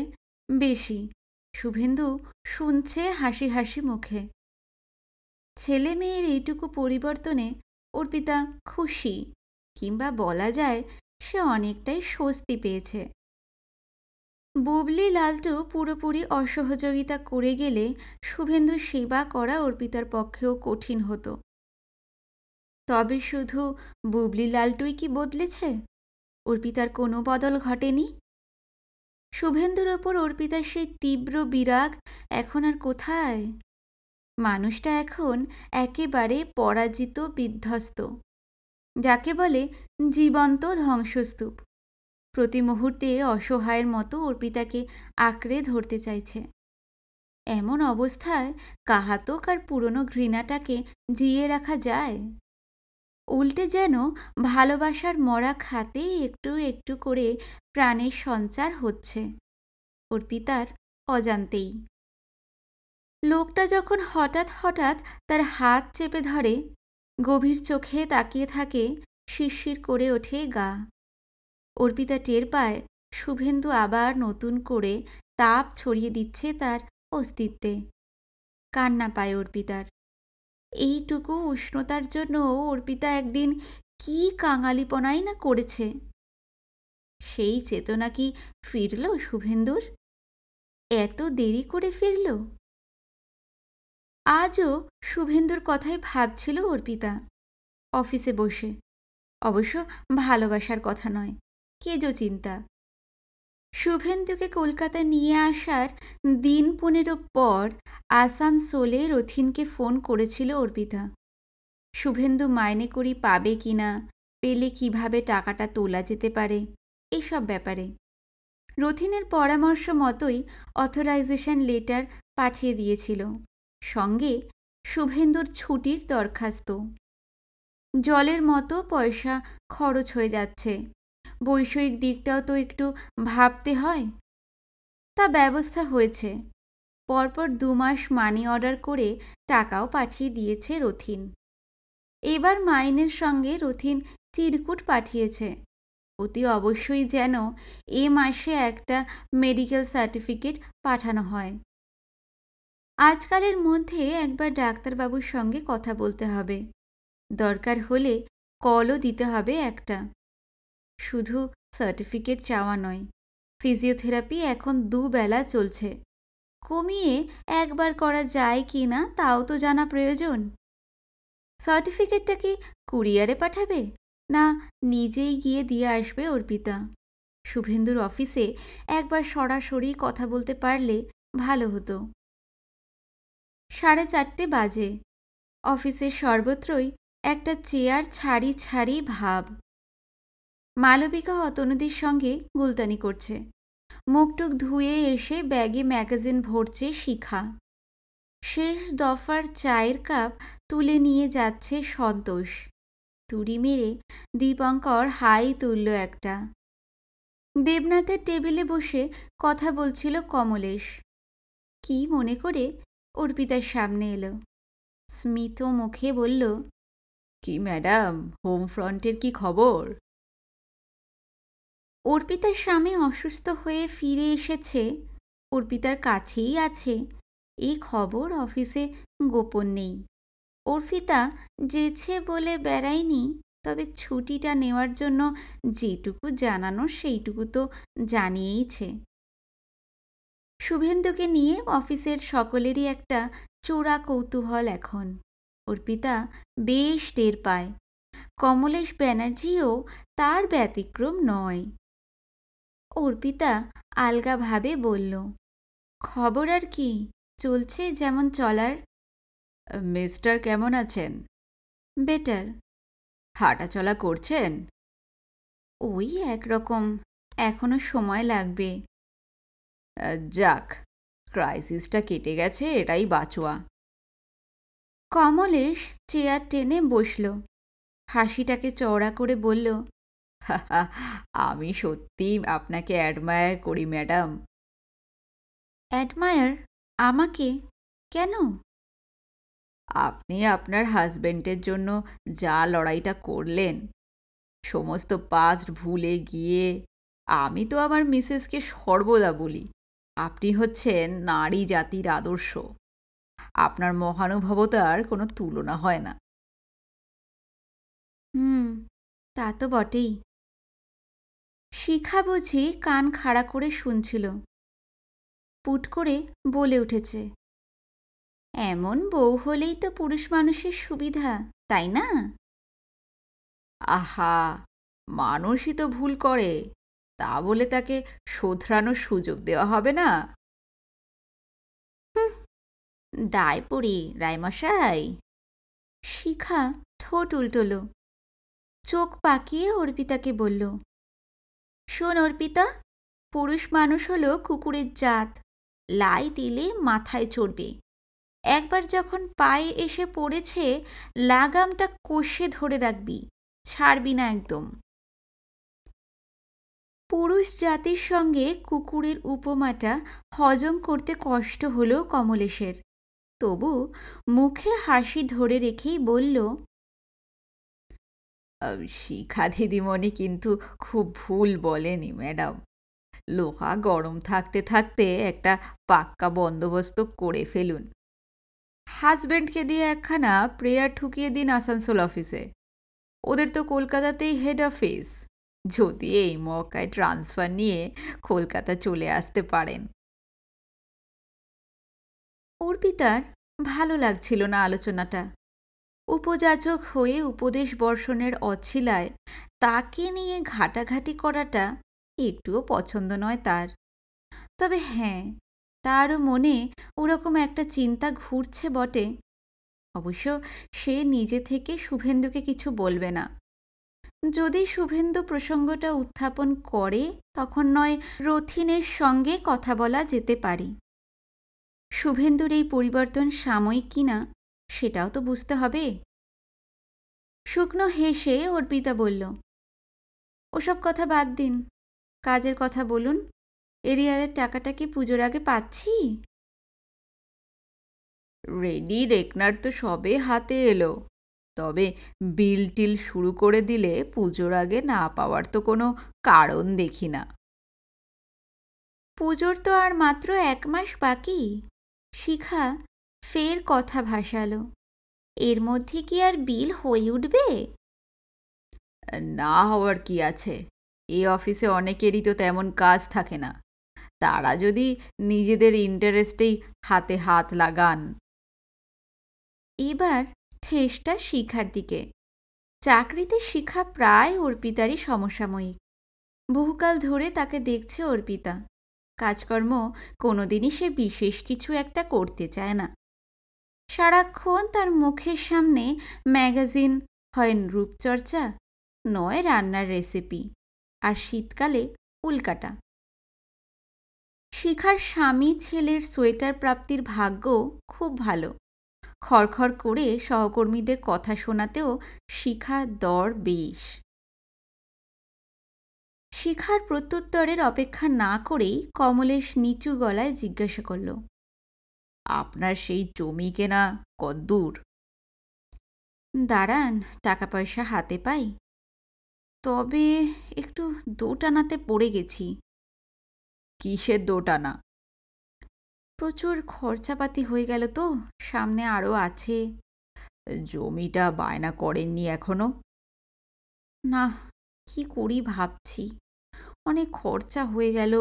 বেশি, শুভেন্দু শুনছে হাসি হাসি মুখে। ছেলে মেয়ের এইটুকু পরিবর্তনে অর্পিতা খুশি, কিংবা বলা যায় সে অনেকটাই স্বস্তি পেয়েছে। বুবলি লালটু পুরোপুরি অসহযোগিতা করে গেলে শুভেন্দু সেবা করা অর্পিতার পক্ষেও কঠিন হতো। তবে শুধু বুবলি লালটুই কি বদলেছে? অর্পিতার কোনো বদল ঘটেনি। শুভেন্দুর ওপর অর্পিতার সেই তীব্র বিরাগ এখন আর কোথায়? মানুষটা এখন একেবারে পরাজিত বিধ্বস্ত, যাকে বলে জীবন্ত ধ্বংসস্তূপ। প্রতি মুহূর্তে অসহায়ের মতো অর্পিতাকে আঁকড়ে ধরতে চাইছে। এমন অবস্থায় কাহাতক আর পুরনো ঘৃণাটাকে জিয়ে রাখা যায়? উল্টে যেন ভালোবাসার মরা খাতে একটু একটু করে প্রাণের সঞ্চার হচ্ছে অর্পিতার অজান্তেই। লোকটা যখন হঠাৎ হঠাৎ তার হাত চেপে ধরে, গভীর চোখে তাকিয়ে থাকে, শিরশির করে ওঠে গা। অর্পিতা টের পায় শুভেন্দু আবার নতুন করে তাপ ছড়িয়ে দিচ্ছে তার অস্তিত্বে। কান্না পায় অর্পিতার। এইটুকু উষ্ণতার জন্য অর্পিতা একদিন কি কাঙালিপনাই না করেছে। সেই চেতনা কি ফিরল শুভেন্দুর? এত দেরি করে ফিরল? আজও শুভেন্দুর কথাই ভাবছিল অর্পিতা অফিসে বসে। অবশ্য ভালোবাসার কথা নয়, কেজো চিন্তা। শুভেন্দুকে কলকাতায় নিয়ে আসার দিন 15 পর আসানসোলে রথিনকে ফোন করেছিল অর্পিতা। শুভেন্দু মাইনে করি পাবে কিনা, পেলে কিভাবে টাকাটা তোলা যেতে পারে, এসব ব্যাপারে। রথিনের পরামর্শ মতোই অথরাইজেশন লেটার পাঠিয়ে দিয়েছিল, সঙ্গে শুভেন্দুর ছুটির দরখাস্ত। জলের মতো পয়সা খরচ হয়ে যাচ্ছে, বৈষয়িক দিকটাও তো একটু ভাবতে হয়। তা ব্যবস্থা হয়েছে। পরপর 2 মাস মানি অর্ডার করে টাকাও পাঠিয়ে দিয়েছে রথিন। এবার মাইনের সঙ্গে রথিন চিরকুট পাঠিয়েছে, অতি অবশ্যই যেন এ মাসে একটা মেডিকেল সার্টিফিকেট পাঠানো হয়। আজকালের মধ্যে একবার ডাক্তারবাবুর সঙ্গে কথা বলতে হবে, দরকার হলে কলও দিতে হবে একটা। শুধু সার্টিফিকেট চাওয়া নয়, ফিজিওথেরাপি এখন 2 বেলা চলছে, কমিয়ে একবার করা যায় কি না তাও তো জানা প্রয়োজন। সার্টিফিকেটটা কি কুরিয়ারে পাঠাবে, না নিজেই গিয়ে দিয়ে আসবে অর্পিতা? শুভেন্দুর অফিসে একবার সরাসরি কথা বলতে পারলে ভালো হতো। 4:30 বাজে। অফিসের সর্বত্রই একটা চেয়ার ছাড়ি ছাড়ি ভাব। মালবিকা অতনুদির সঙ্গে গুলতানি করছে। মুখটুক ধুয়ে এসে ব্যাগে ম্যাগাজিন ভরছে শিখা। শেষ দফার চায়ের কাপ তুলে নিয়ে যাচ্ছে সন্তোষ। তুড়ি মেরে দীপঙ্কর হাই তুলল একটা। দেবনাথের টেবিলে বসে কথা বলছিল কমলেশ। কি মনে করে অর্পিতার সামনে এলো, স্মিত মুখে বলল, কি ম্যাডাম, হোম ফ্রন্টের কি খবর? অর্পিতার স্বামী অসুস্থ হয়ে ফিরে এসেছে, অর্পিতার কাছেই আছে, এই খবর অফিসে গোপন নেই। অর্পিতা যেছে বলে বেড়ায়নি, তবে ছুটিটা নেওয়ার জন্য যেটুকু জানানো সেইটুকু তো জানিয়েইছে। শুভেন্দুকে নিয়ে অফিসের সকলেরই একটা চোরা কৌতূহল এখন। অর্পিতা বেশ টের পায়, কমলেশ ব্যানার্জিও তার ব্যতিক্রম নয়। অর্পিতা আলগাভাবে বলল, খবর আর কি, চলছে যেমন চলার। মিস্টার কেমন আছেন? বেটার। হাঁটাচলা করছেন? ওই একরকম, এখনো সময় লাগবে। যাক, ক্রাইসিসটা কেটে গেছে, এটাই বাঁচোয়া। কমলেশ চেয়ার টেনে বসল, হাসিটাকে চওড়া করে বলল, আমি সত্যি আপনাকে অ্যাডমায়ার করি ম্যাডাম। অ্যাডমায়ার? আমাকে কেন? আপনি আপনার হাজবেন্ডের জন্য যা লড়াইটা করলেন, সমস্ত পাস্ট ভুলে গিয়ে। আমি তো আমার মিসেসকে সর্বদা বলি, আপনি হচ্ছেন নারী জাতির আদর্শ। আপনার মহানুভবতার কোনো তুলনা হয় না। তা তো বটেই। শিখা বুঝি কান খাড়া করে শুনছিল, পুট করে বলে উঠেছে, এমন বউ হলেই তো পুরুষ মানুষের সুবিধা, তাই না? আহা, মানুষই তো ভুল করে, তা বলে তাকে শোধরানোর সুযোগ দেওয়া হবে না। দায় পড়ি রায়মশাই। শিখা ঠোঁট উল্টোল, চোখ পাকিয়ে অর্পিতাকে বলল, শোন অর্পিতা, পুরুষ মানুষ হলো কুকুরের জাত, লাই দিলে মাথায় চড়বে। একবার যখন পায়ে এসে পড়েছে, লাগামটা কষে ধরে রাখবি, ছাড়বি না একদম। পুরুষ জাতির সঙ্গে কুকুরের উপমাটা হজম করতে কষ্ট হলো কমলেশের, তবু মুখে হাসি ধরে রেখেই বলল, শিখা দিদিমণি কিন্তু খুব ভুল বলেনি ম্যাডাম। লোহা গরম থাকতে থাকতে একটা পাক্কা বন্দোবস্ত করে ফেলুন। হাজব্যান্ডকে দিয়ে একখানা প্রেয়ার ঠুকিয়ে দিন আসানসোল অফিসে। ওদের তো কলকাতাতেই হেড অফিস, যদি এই মৌকায় ট্রান্সফার নিয়ে কলকাতা চলে আসতে পারেন। অর্পিতার ভালো লাগছিল না আলোচনাটা। উপযাচক হয়ে উপদেশ বর্ষণের অছিলায় তাকে নিয়ে ঘাটাঘাটি করাটা একটুও পছন্দ নয় তার। তবে হ্যাঁ, তারও মনে ওরকম একটা চিন্তা ঘুরছে বটে। অবশ্য সে নিজে থেকে শুভেন্দুকে কিছু বলবে না। যদি শুভেন্দু প্রসঙ্গটা উত্থাপন করে তখন নয় রথিনের সঙ্গে কথা বলা যেতে পারে। শুভেন্দুর এই পরিবর্তন সাময়িক কিনা সেটাও তো বুঝতে হবে। শুকনো হেসে অর্পিতা বলল, ওসব কথা বাদ দিন, কাজের কথা বলুন। এরিয়ারের টাকাটা কি পুজোর আগে পাচ্ছি? রেডি রেকনার তো সবে হাতে এলো, তবে বিল টিল শুরু করে দিলে পুজোর আগে না পাওয়ার তো কোনো কারণ দেখি না। পুজোর তো আর মাত্র 1 মাস বাকি। শিখা ফের কথা ভাসালো, এর মধ্যে কি আর বিল হয়ে উঠবে? না হওয়ার কি আছে, এই অফিসে অনেকেরই তো তেমন কাজ থাকে না, তারা যদি নিজেদের ইন্টারেস্টেই হাতে হাত লাগান। এবার ঠেসটা শিখার দিকে। চাকরিতে শিখা প্রায় অর্পিতারই সমসাময়িক। বহুকাল ধরে তাকে দেখছে অর্পিতা। কাজকর্ম কোনোদিনই সে বিশেষ কিছু একটা করতে চায় না। সারাক্ষণ তার মুখের সামনে ম্যাগাজিন, হয় রূপচর্চা নয় রান্নার রেসিপি, আর শীতকালে উল্কাটা। শিখার স্বামী ছেলের সোয়েটার প্রাপ্তির ভাগ্য খুব ভালো। খড়খড় করে সহকর্মীদের কথা শোনাতেও শিখা দর বেশ। শিখার প্রত্যুত্তরের অপেক্ষা না করেই কমলেশ নিচু গলায় জিজ্ঞাসা করল, আপনার সেই জমি কেনা কদ্দূর? দাঁড়ান, টাকা পয়সা হাতে পাই, তবে একটু দোটানাতে পড়ে গেছি। কিসের দোটানা? প্রচুর খরচাপাতি হয়ে গেল তো, সামনে আরও আছে। জমিটা বায়না করেননি এখনো? না, কি করি ভাবছি, অনেক খরচা হয়ে গেল।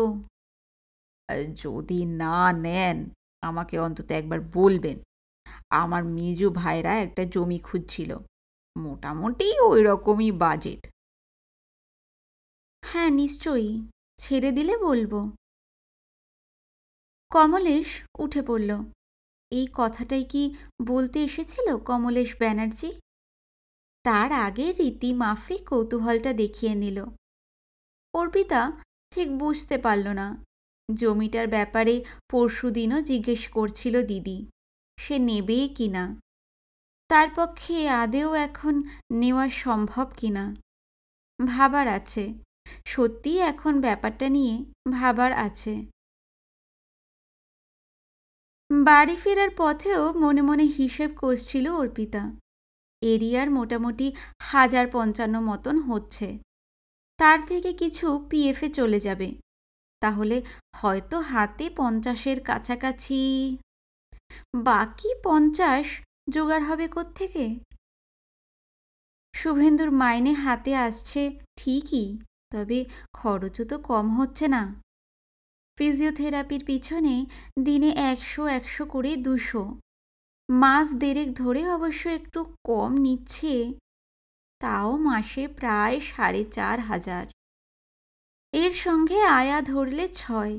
যদি না নেন আমাকে অন্তত একবার বলবেন। আমার মেজো ভাইরা একটা জমি খুঁজছিল, মোটামুটি ওই রকমই বাজেট। হ্যাঁ নিশ্চয়ই, ছেড়ে দিলে বলবো। কমলেশ উঠে পড়ল। এই কথাটাই কি বলতে এসেছিল কমলেশ ব্যানার্জি? তার আগে রীতি মাফিক কৌতূহলটা দেখিয়ে নিল। অর্পিতা ঠিক বুঝতে পারল না। জমিটার ব্যাপারে পরশুদিনও জিজ্ঞেস করছিল দিদি, সে নেবে কি না, তার পক্ষে আদেও এখন নেওয়া সম্ভব কিনা। ভাবার আছে, সত্যি এখন ব্যাপারটা নিয়ে ভাবার আছে। বাড়ি ফেরার পথেও মনে মনে হিসেব কষছিল অর্পিতা। এরিয়ার মোটামুটি 1055 মতন হচ্ছে, তার থেকে কিছু পিএফে চলে যাবে। তাহলে হয়তো হাতে 50-এর কাছাকাছি। বাকি 50 জোগাড় হবে কোত্থেকে? শুভেন্দুর মাইনে হাতে আসছে ঠিকই, তবে খরচও তো কম হচ্ছে না। ফিজিওথেরাপির পিছনে দিনে 100 করে 200, মাস দেড়েক ধরে অবশ্য একটু কম নিচ্ছে, তাও মাসে প্রায় 4,500। এর সঙ্গে আয়া ধরলে 6।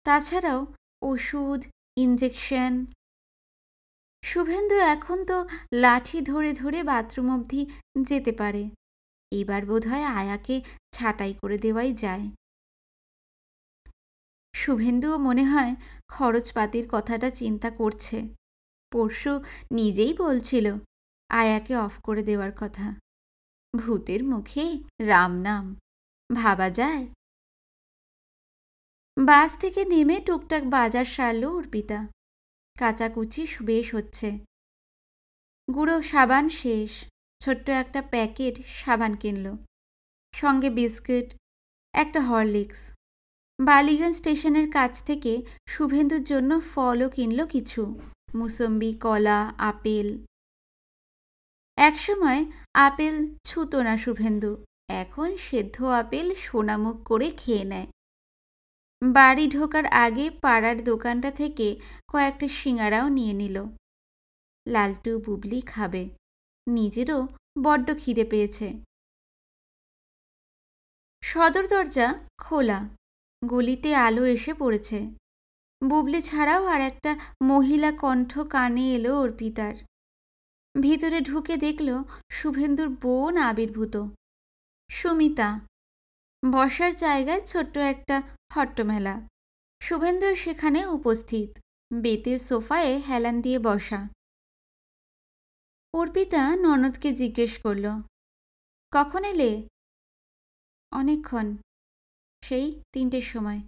তাছাড়াও ওষুধ, ইঞ্জেকশন। শুভেন্দু এখন তো লাঠি ধরে ধরে বাথরুম অবধি যেতে পারে। এবার বোধহয় আয়াকে ছাঁটাই করে দেওয়াই যায়। শুভেন্দুও মনে হয় খরচপাতির কথাটা চিন্তা করছে। পরশু নিজেই বলছিল আয়াকে অফ করে দেওয়ার কথা। ভূতের মুখে রাম নাম, ভাবা যায়। বাস থেকে নেমে টুকটাক বাজার সারল অর্পিতা। কাচাকুচি বেশ হচ্ছে। গুঁড়ো সাবান শেষ, ছোট্ট একটা প্যাকেট সাবান কিনল, সঙ্গে বিস্কুট, একটা হরলিক্স। বালিগঞ্জ স্টেশনের কাছ থেকে শুভেন্দুর জন্য ফলও কিনল কিছু, মুসম্বি, কলা, আপেল। একসময় আপেল ছুঁত না শুভেন্দু, এখন সেদ্ধ আপেল সোনামুখ করে খেয়ে নেয়। বাড়ি ঢোকার আগে পাড়ার দোকানটা থেকে কয়েকটা সিঙাড়াও নিয়ে নিল। লালটু বুবলি খাবে, নিজেরও বড্ড খিদে পেয়েছে। সদর দরজা খোলা, গলিতে আলো এসে পড়েছে। বুবলি ছাড়াও আর একটা মহিলা কণ্ঠ কানে এলো অর্পিতার। ভিতরে ঢুকে দেখল শুভেন্দুর বোন আবির্ভূত, সুমিতা। বসার জায়গায় ছোট্ট একটা হট্টমেলা। শুভেন্দু সেখানে উপস্থিত, বেতের সোফায় হেলান দিয়ে বসা। অর্পিতা ননদকে জিজ্ঞেস করল, কখন এলে? অনেকক্ষণ, সেই 3টের সময়।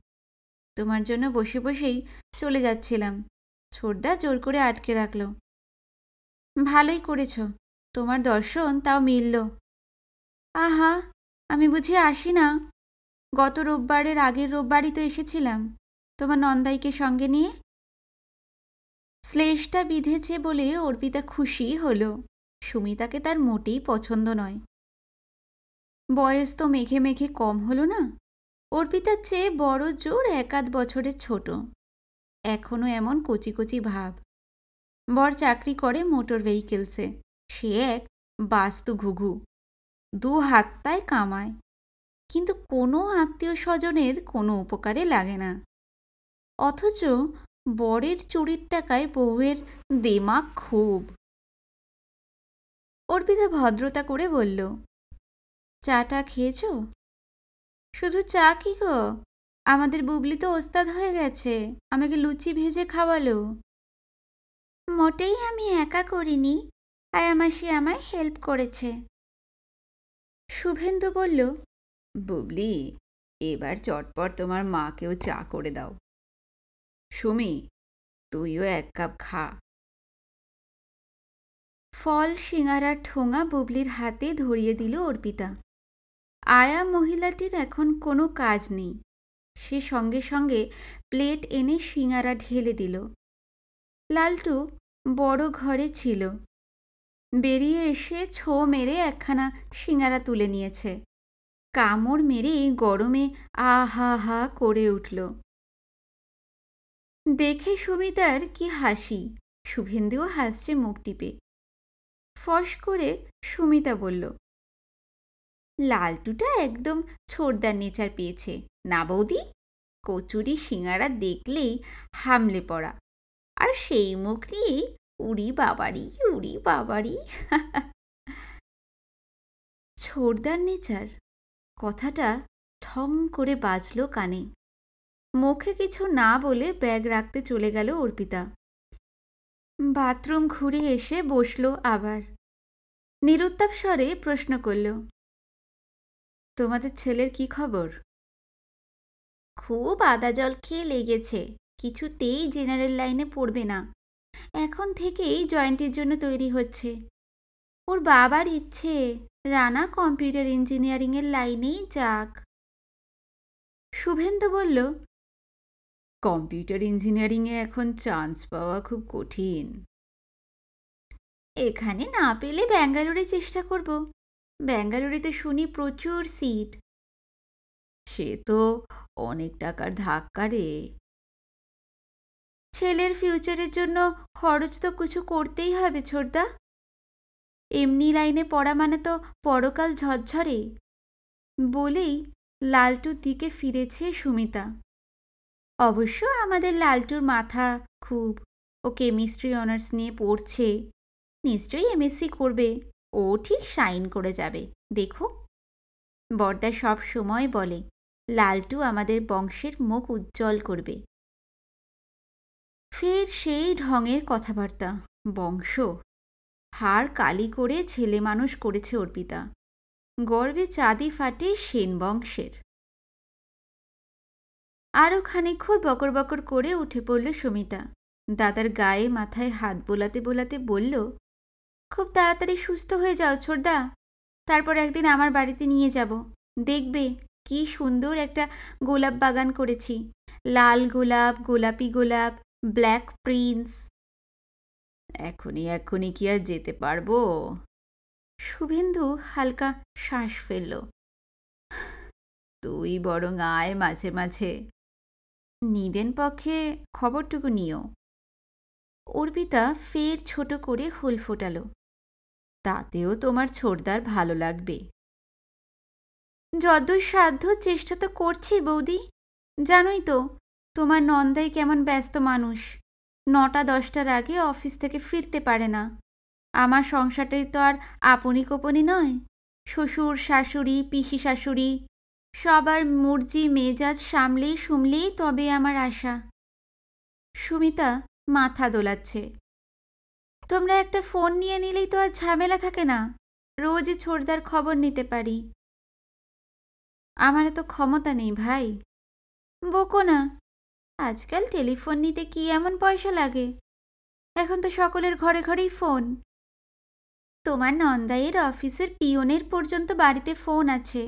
তোমার জন্য বসে বসেই চলে যাচ্ছিলাম, ছোটদা জোর করে আটকে রাখল। ভালোই করেছ, তোমার দর্শন তাও মিলল। আহা, আমি বুঝি আসি না? গত রোববারের আগের রোববারই তো এসেছিলাম তোমার নন্দাইকে সঙ্গে নিয়ে। শ্লেষটা বিঁধেছে বলে অর্পিতা খুশি হলো। সুমিতাকে তার মোটেই পছন্দ নয়। বয়স তো মেঘে মেঘে কম হলো না? অর্পিতার চেয়ে বড় জোর 1-8 বছরের ছোট, এখনো এমন কচি কচি ভাব। বর চাকরি করে মোটর ভেহিকেলসে, সে এক বাস্তু ঘুঘু, 2 হাতটায় কামায়, কিন্তু কোনো আত্মীয় স্বজনের কোনো উপকারে লাগে না। অথচ বরের চুরির টাকায় বউয়ের দেমাক খুব। অর্পিতা ভদ্রতা করে বলল, চাটা খেয়েছ? শুধু চা কি গো, আমাদের বুবলি তো ওস্তাদ হয়ে গেছে, আমাকে লুচি ভেজে খাওয়ালো। মোটেই আমি একা করিনি, আয়ামাসি আমায় হেল্প করেছে। শুভেন্দু বলল, বুবলি, এবার চটপট তোমার মাকেও চা করে দাও। সুমি, তুইও 1 কাপ খা। ফল সিঙারার ঠোঙা বুবলির হাতে ধরিয়ে দিল অর্পিতা। আয়া মহিলাটির এখন কোনো কাজ নেই, সে সঙ্গে সঙ্গে প্লেট এনে সিঙারা ঢেলে দিল। লালটু বড় ঘরে ছিল, বেরিয়ে এসে ছো মেরে একখানা সিঙারা তুলে নিয়েছে। কামড় মেরে গরমে আহা হা করে উঠল। দেখে সুমিতার কি হাসি, শুভেন্দুও হাসছে মুখ টিপে। ফস করে সুমিতা বলল, লালটুটা একদম ছোটদার নেচার পেয়েছে না বৌদি? কচুরি সিঙারা দেখলেই হামলে পড়া, আর সেই মুখ নিয়ে উড়ি বাবারি উড়ি বাবারি। ছোটদার নেচার কথাটা ঠং করে বাজল কানে। মুখে কিছু না বলে ব্যাগ রাখতে চলে গেল অর্পিতা। বাথরুম ঘুরে এসে বসল আবার। নিরুত্তাপ স্বরে প্রশ্ন করল, তোমাদের ছেলের কি খবর? খুব আদা জল খেয়ে লেগেছে, কিছুতেই জেনারেল লাইনে পড়বে না, এখন থেকেই জয়েন্টের জন্য তৈরি হচ্ছে। ওর বাবার ইচ্ছে রানা কম্পিউটার ইঞ্জিনিয়ারিংয়ের লাইনেই যাক। শুভেন্দু বলল, কম্পিউটার ইঞ্জিনিয়ারিংয়ে এখন চান্স পাওয়া খুব কঠিন। এখানে না পেলে ব্যাঙ্গালোরে চেষ্টা করব, ব্যাঙ্গালোরে তো শুনি প্রচুর সিট। সে তো অনেক টাকার ধাক্কা রে। ছেলের ফিউচারের জন্য খরচ তো কিছু করতেই হবে ছোটদা। এমনি লাইনে পড়া মানে তো পরকাল ঝরঝরে। বলেই লালটুর দিকে ফিরেছে সুমিতা। অবশ্য আমাদের লালটুর মাথা খুব, ও কেমিস্ট্রি অনার্স নিয়ে পড়ছে, নিশ্চয়ই এমএসসি করবে, ও ঠিক সাইন করে যাবে, দেখো। বড়দা সব সময় বলে লালটু আমাদের বংশের মুখ উজ্জ্বল করবে। ফের সেই ঢঙের কথাবার্তা। বংশ, হাড় কালি করে ছেলে মানুষ করেছে অর্পিতা, গর্বে চাঁদি ফাটে সেন বংশের। আরও খানিকক্ষণ বকর বকর করে উঠে পড়ল সুমিতা। দাদার গায়ে মাথায় হাত বোলাতে বোলাতে বলল, খুব তাড়াতাড়ি সুস্থ হয়ে যাও ছোটদা, তারপর একদিন আমার বাড়িতে নিয়ে যাব, দেখবে কি সুন্দর একটা গোলাপ বাগান করেছি, লাল গোলাপ, গোলাপি গোলাপ, ব্ল্যাক প্রিন্স। এখনই কি আর যেতে পারবো? শুভেন্দু হালকা শ্বাস ফেলল। তুই বরং আয় মাঝে মাঝে, নিদেন পক্ষে খবরটুকু নিও। অর্পিতা ফের ছোট করে হুল ফোটালো। তাতেও তোমার ছোটদার ভালো লাগবে। যদ্দূর সাধ্য চেষ্টা তো করছি বৌদি। জানোই তো তোমার নন্দাই কেমন ব্যস্ত মানুষ, 9টা-10টার আগে অফিস থেকে ফিরতে পারে না। আমার সংসারটাই তো আর আপনি কোপনি নয়। শ্বশুর শাশুড়ি পিসি শাশুড়ি সবার মর্জি মেজাজ সামলেই সুমলেই তবে আমার আশা। সুমিতা মাথা দোলাচ্ছে। তোমরা একটা ফোন নিয়ে নিলেই তো আর ঝামেলা থাকে না, রোজই ছোটদার খবর নিতে পারি। আমার এত ক্ষমতা নেই ভাই। বকো না, আজকাল টেলিফোন নিতে কি এমন পয়সা লাগে? এখন তো সকলের ঘরে ঘরেই ফোন। তোমার নন্দাইয়ের অফিসের পিয়নের পর্যন্ত বাড়িতে ফোন আছে।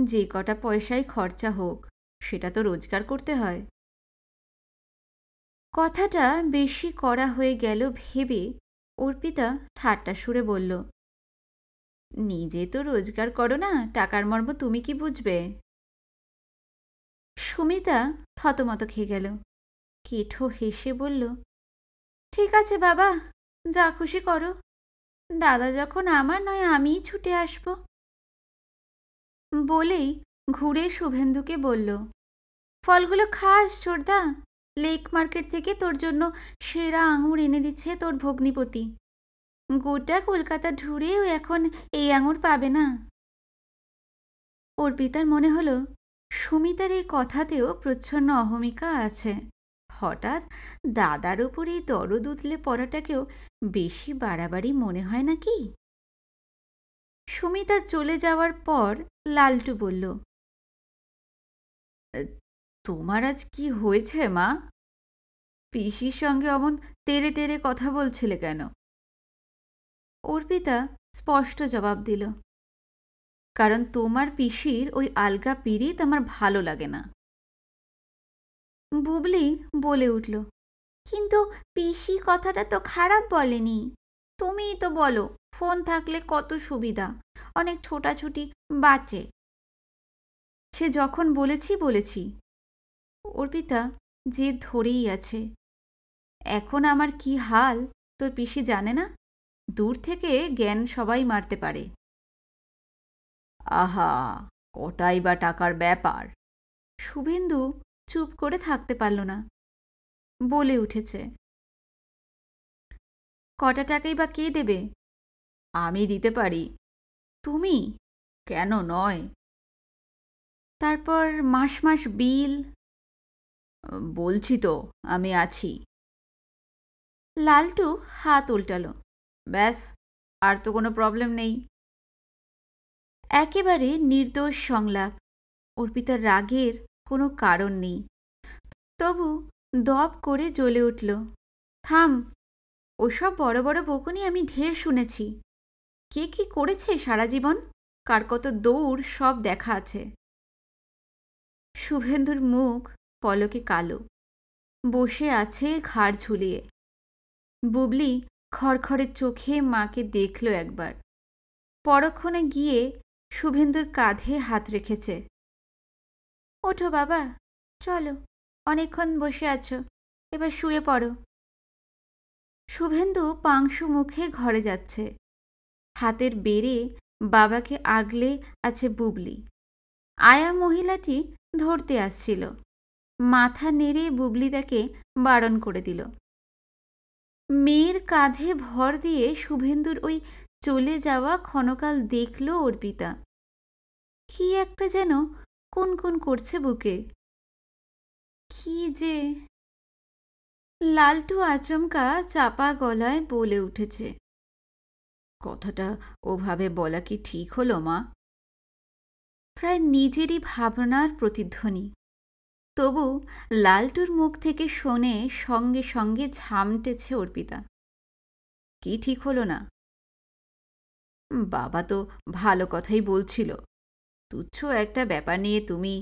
যে কটা পয়সায় খরচা হোক, সেটা তো রোজগার করতে হয়। কথাটা বেশি কড়া হয়ে গেল ভেবে অর্পিতা ঠাট্টা সুরে বলল, নিজে তো রোজগার করো না, টাকার মর্ম তুমি কি বুঝবে? সুমিতা থতমত খেয়ে গেল। কেঠো হেসে বলল, ঠিক আছে বাবা, যা খুশি করো। দাদা যখন আমার নয় আমিই ছুটে আসব। বলেই ঘুরে শুভেন্দুকে বলল, ফলগুলো খাস ছোটদা। লেক মার্কেট থেকে তোর জন্য সেরা আঙুর এনে দিচ্ছে তোর ভগ্নিপতি। গোটা কলকাতা ঢুড়েও এখন এই আঙুর পাবে না। অর্পিতার মনে হলো সুমিতার এই কথাতেও প্রচ্ছন্ন অহমিকা আছে। হঠাৎ দাদার ওপর এই দরদ উতলে পড়াটাকেও বেশি বাড়াবাড়ি মনে হয় নাকি? সুমিতা চলে যাওয়ার পর লালটু বলল, তোমার আজ কি হয়েছে মা? পিসির সঙ্গে অমন তেরে তেরে কথা বলছিলে কেন? অর্পিতা স্পষ্ট জবাব দিল, কারণ তোমার পিসির ওই আলগা পিরিত আমার ভালো লাগে না। বুবলি বলে উঠল, কিন্তু পিসি কথাটা তো খারাপ বলেনি। তুমিই তো বলো ফোন থাকলে কত সুবিধা, অনেক ছোটাছুটি বাঁচে। সে যখন বলেছি। অর্পিতা জেদ ধরেই আছে। এখন আমার কি হাল তোর পিসি জানে না? দূর থেকে জ্ঞান সবাই মারতে পারে। আহা, কটাই বা টাকার ব্যাপার। শুভেন্দু চুপ করে থাকতে পারল না, বলে উঠেছে, কটা টাকাই বা কে দেবে? আমি দিতে পারি। তুমি? কেন নয়? তারপর মাস মাস বিল। বলছি তো আমি আছি। লালটু হাত উল্টালো, ব্যাস, আর তো কোনো প্রবলেম নেই। একেবারে নির্দোষ সংলাপ। অর্পিতার রাগের কোনো কারণ নেই, তবু দপ করে জ্বলে উঠল। থাম, ওসব বড় বড় বকুনি আমি ঢের শুনেছি। কে কি করেছে সারা জীবন, কার কত দৌড়, সব দেখা আছে। শুভেন্দুর মুখ পলকে কালো, বসে আছে ঘাড় ঝুলিয়ে। বুবলি খড়খড়ে চোখে মাকে দেখল একবার, পরক্ষণে গিয়ে শুভেন্দুর কাঁধে হাত রেখেছে। ওঠো বাবা, চলো, অনেকক্ষণ বসে আছো, এবার শুয়ে পড়ো। শুভেন্দু পাংশু মুখে ঘরে যাচ্ছে। হাতের বেড়ে বাবাকে আগলে আছে বুবলি। আয়া মহিলাটি ধরতে আসছিল, মাথা নেড়ে বুবলি তাকে বারণ করে দিল। মেয়ের কাঁধে ভর দিয়ে শুভেন্দুর ওই চলে যাওয়া ক্ষণকাল দেখল অর্পিতা। কি একটা যেন কুনকুন করছে বুকে। কি যে! লালটু আচমকা চাপা গলায় বলে উঠেছে, কথাটা ওভাবে বলা কি ঠিক হলো মা? প্রায় নিজেরই ভাবনার প্রতিধ্বনি, তবু লালটুর মুখ থেকে শোনে সঙ্গে সঙ্গে ঝামটেছে অর্পিতা। কি ঠিক হলো না? বাবা তো ভালো কথাই বলছিল, তুচ্ছ একটা ব্যাপার নিয়ে তুমি,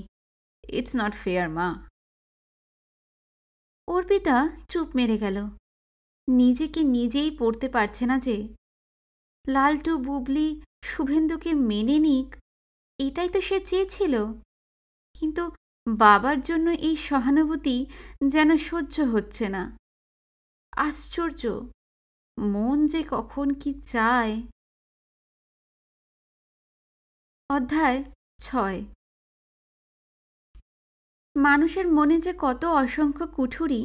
ইটস নট ফেয়ার মা। অর্পিতা চুপ মেরে গেল। নিজেকে নিজেই পড়তে পারছে না যে লালটু বুবলি শুভেন্দুকে মেনে নিক, এটাই তো সে চেয়েছিল। কিন্তু বাবার জন্য এই সহানুভূতি যেন সহ্য হচ্ছে না। আশ্চর্য, মন যে কখন কি চায়। অধ্যায় 6। মানুষের মনে যে কত অসংখ্য কুঠুরি।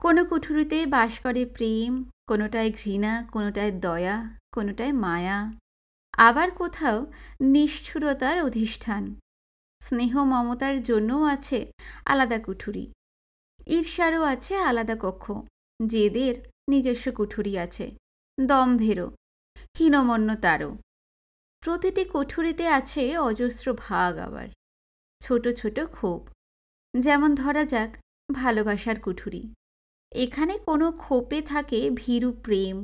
কোনো কুঠুরিতে বাস করে প্রেম, কোনোটায় ঘৃণা, কোনোটায় দয়া, কোনোটায় মায়া, আবার কোথাও নিষ্ঠুরতার অধিষ্ঠান। স্নেহ মমতার জন্যও আছে আলাদা কুঠুরি, ঈর্ষারও আছে আলাদা কক্ষ, জেদের নিজস্ব কুঠুরি আছে, দম্ভেরও, হীনমন্যতারও। প্রতিটি কুঠুরিতে আছে অজস্র ভাগ, আবার ছোট ছোট ক্ষোভ। যেমন ধরা যাক ভালোবাসার কুঠুরি। এখানে কোনো ক্ষোভে থাকে ভীরু প্রেম,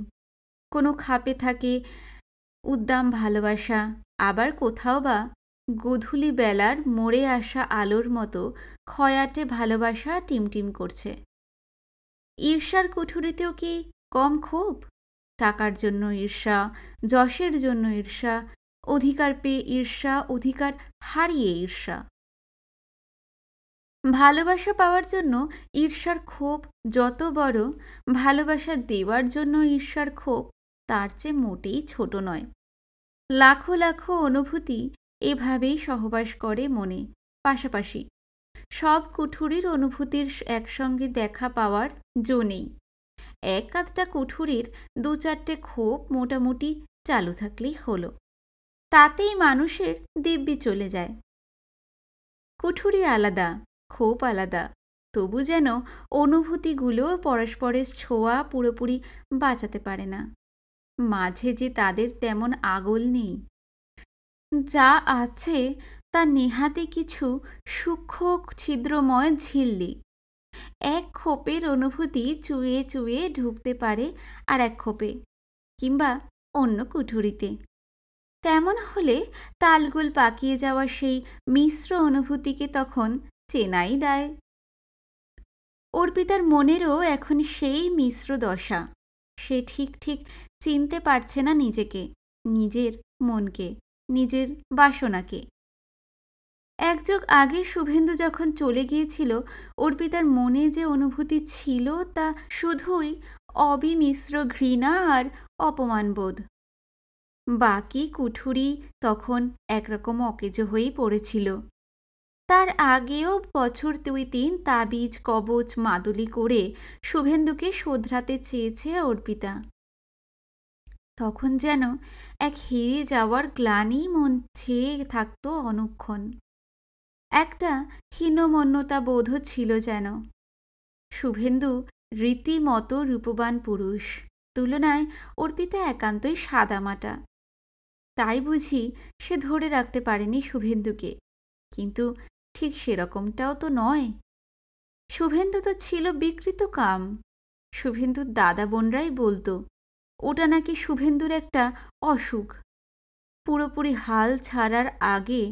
কোনো খাপে থাকে উদ্দাম ভালোবাসা, আবার কোথাও বা গোধূলি বেলার মরে আসা আলোর মতো খয়াটে ভালোবাসা টিমটিম করছে। ঈর্ষার কুঠুরিতেও কি কম ক্ষোভ? টাকার জন্য ঈর্ষা, যশের জন্য ঈর্ষা, অধিকার পেয়ে ঈর্ষা, অধিকার হারিয়ে ঈর্ষা। ভালোবাসা পাওয়ার জন্য ঈর্ষার ক্ষোভ যত বড়, ভালোবাসা দেওয়ার জন্য ঈর্ষার ক্ষোভ তার চেয়ে মোটেই ছোট নয়। লাখো লাখো অনুভূতি এভাবেই সহবাস করে মনে, পাশাপাশি। সব কুঠুরির অনুভূতির একসঙ্গে দেখা পাওয়ার জো নেই। এক আধটা কুঠুরির দু চারটে ক্ষোভ মোটামুটি চালু থাকলেই হলো, তাতেই মানুষের দিব্যি চলে যায়। কুঠুরি আলাদা, ক্ষোভ আলাদা, তবু যেন অনুভূতিগুলো পরস্পরের ছোঁয়া পুরোপুরি বাঁচাতে পারে না। মাঝে যে তাদের তেমন আগল নেই। যা আছে তা নেহাতে কিছু সূক্ষ্ম ছিদ্রময় ঝিল্লি। এক ক্ষোভের অনুভূতি চুয়ে চুয়ে ঢুকতে পারে আর এক ক্ষোভে, কিংবা অন্য কুঠুরিতে। তেমন হলে তালগোল পাকিয়ে যাওয়া সেই মিশ্র অনুভূতিকে তখন চেনাই দেয়। অর্পিতার মনেরও এখন সেই মিশ্র দশা। সে ঠিক ঠিক চিনতে পারছে না নিজেকে, নিজের মনকে, নিজের বাসনাকে। এক যুগ আগে শুভেন্দু যখন চলে গিয়েছিল, অর্পিতার মনে যে অনুভূতি ছিল তা শুধুই অবিমিশ্র ঘৃণা আর অপমানবোধ। বাকি কুঠুরি তখন একরকম অকেজো হয়েই পড়েছিল। তার আগেও বছর 2-3 তাবিজ কবচ মাদুলি করে শুভেন্দুকে শোধরাতে চেয়েছে অর্পিতা। তখন যেন এক হেরে যাওয়ার গ্লানি মন ছেয়ে থাকত অনুক্ষণ। একটা হীনমন্যতা বোধও ছিল যেন। শুভেন্দু রীতিমতো রূপবান পুরুষ, তুলনায় অর্পিতা একান্তই সাদামাটা। তাই বুঝি সে ধরে রাখতে পারেনি শুভেন্দুকে। কিন্তু ঠিক সেরকমটাও তো নয়। শুভেন্দু তো ছিল বিকৃত কাম। শুভেন্দুর দাদা বোনরাই বলতো ওটা নাকি শুভেন্দুর একটা অসুখ। পুরোপুরি হাল ছাড়ার আগে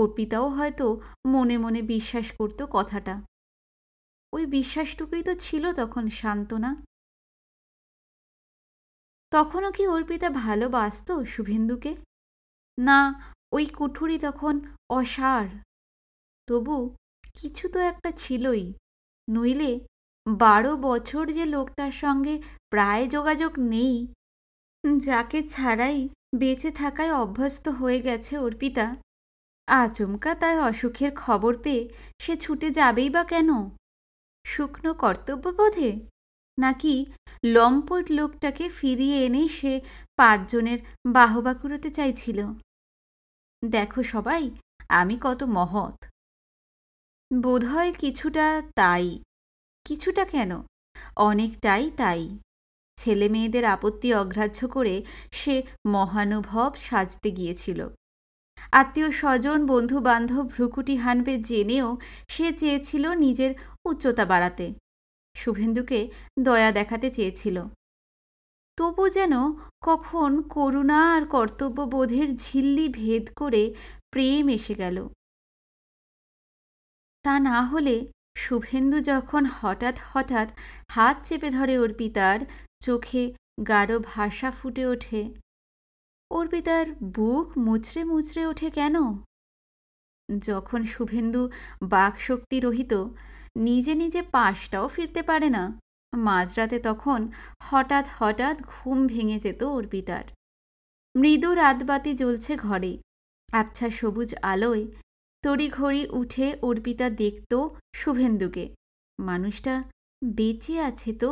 অর্পিতাও হয়তো মনে মনে বিশ্বাস করত কথাটা। ওই বিশ্বাসটুকুই তো ছিল তখন সান্ত্বনা। তখনও কি অর্পিতা ভালোবাসত শুভেন্দুকে? না, ওই কুঠুরি তখন অসার। তবু কিছু তো একটা ছিলই, নইলে 12 বছর যে লোকটার সঙ্গে প্রায় যোগাযোগ নেই, যাকে ছাড়াই বেঁচে থাকায় অভ্যস্ত হয়ে গেছে অর্পিতা, আচমকা তাই অসুখের খবর পেয়ে সে ছুটে যাবেই বা কেন? শুকনো কর্তব্যবোধে? নাকি লম্পট লোকটাকে ফিরিয়ে এনে সে 5 জনের বাহবা কুড়োতে চাইছিল? দেখো সবাই, আমি কত মহৎ। বোধহয় কিছুটা তাই। কিছুটা কেন, অনেকটাই তাই। ছেলে মেয়েদের আপত্তি অগ্রাহ্য করে সে মহানুভব সাজতে গিয়েছিল। আত্মীয় স্বজন বন্ধু বান্ধব ভ্রুকুটি হানবে জেনেও সে চেয়েছিল নিজের উচ্চতা বাড়াতে, শুভেন্দুকে দয়া দেখাতে চেয়েছিল। তবু যেন কখন করুণা আর কর্তব্যবোধের ঝিল্লি ভেদ করে প্রেম এসে গেল। তা না হলে শুভেন্দু যখন হঠাৎ হঠাৎ হাত চেপে ধরে অর্পিতার, চোখে গাঢ় ভাষা ফুটে ওঠে, অর্পিতার বুক মুচড়ে মুচড়ে ওঠে কেন? যখন শুভেন্দু বাকশক্তি রহিত, নিজে নিজে পাশটাও ফিরতে পারে না, মাঝরাতে তখন হঠাৎ হঠাৎ ঘুম ভেঙে যেত অর্পিতার। মৃদু রাতবাতি জ্বলছে ঘরে, আবছা সবুজ আলোয় তড়িঘড়ি উঠে অর্পিতা দেখত শুভেন্দুকে। মানুষটা বেঁচে আছে তো,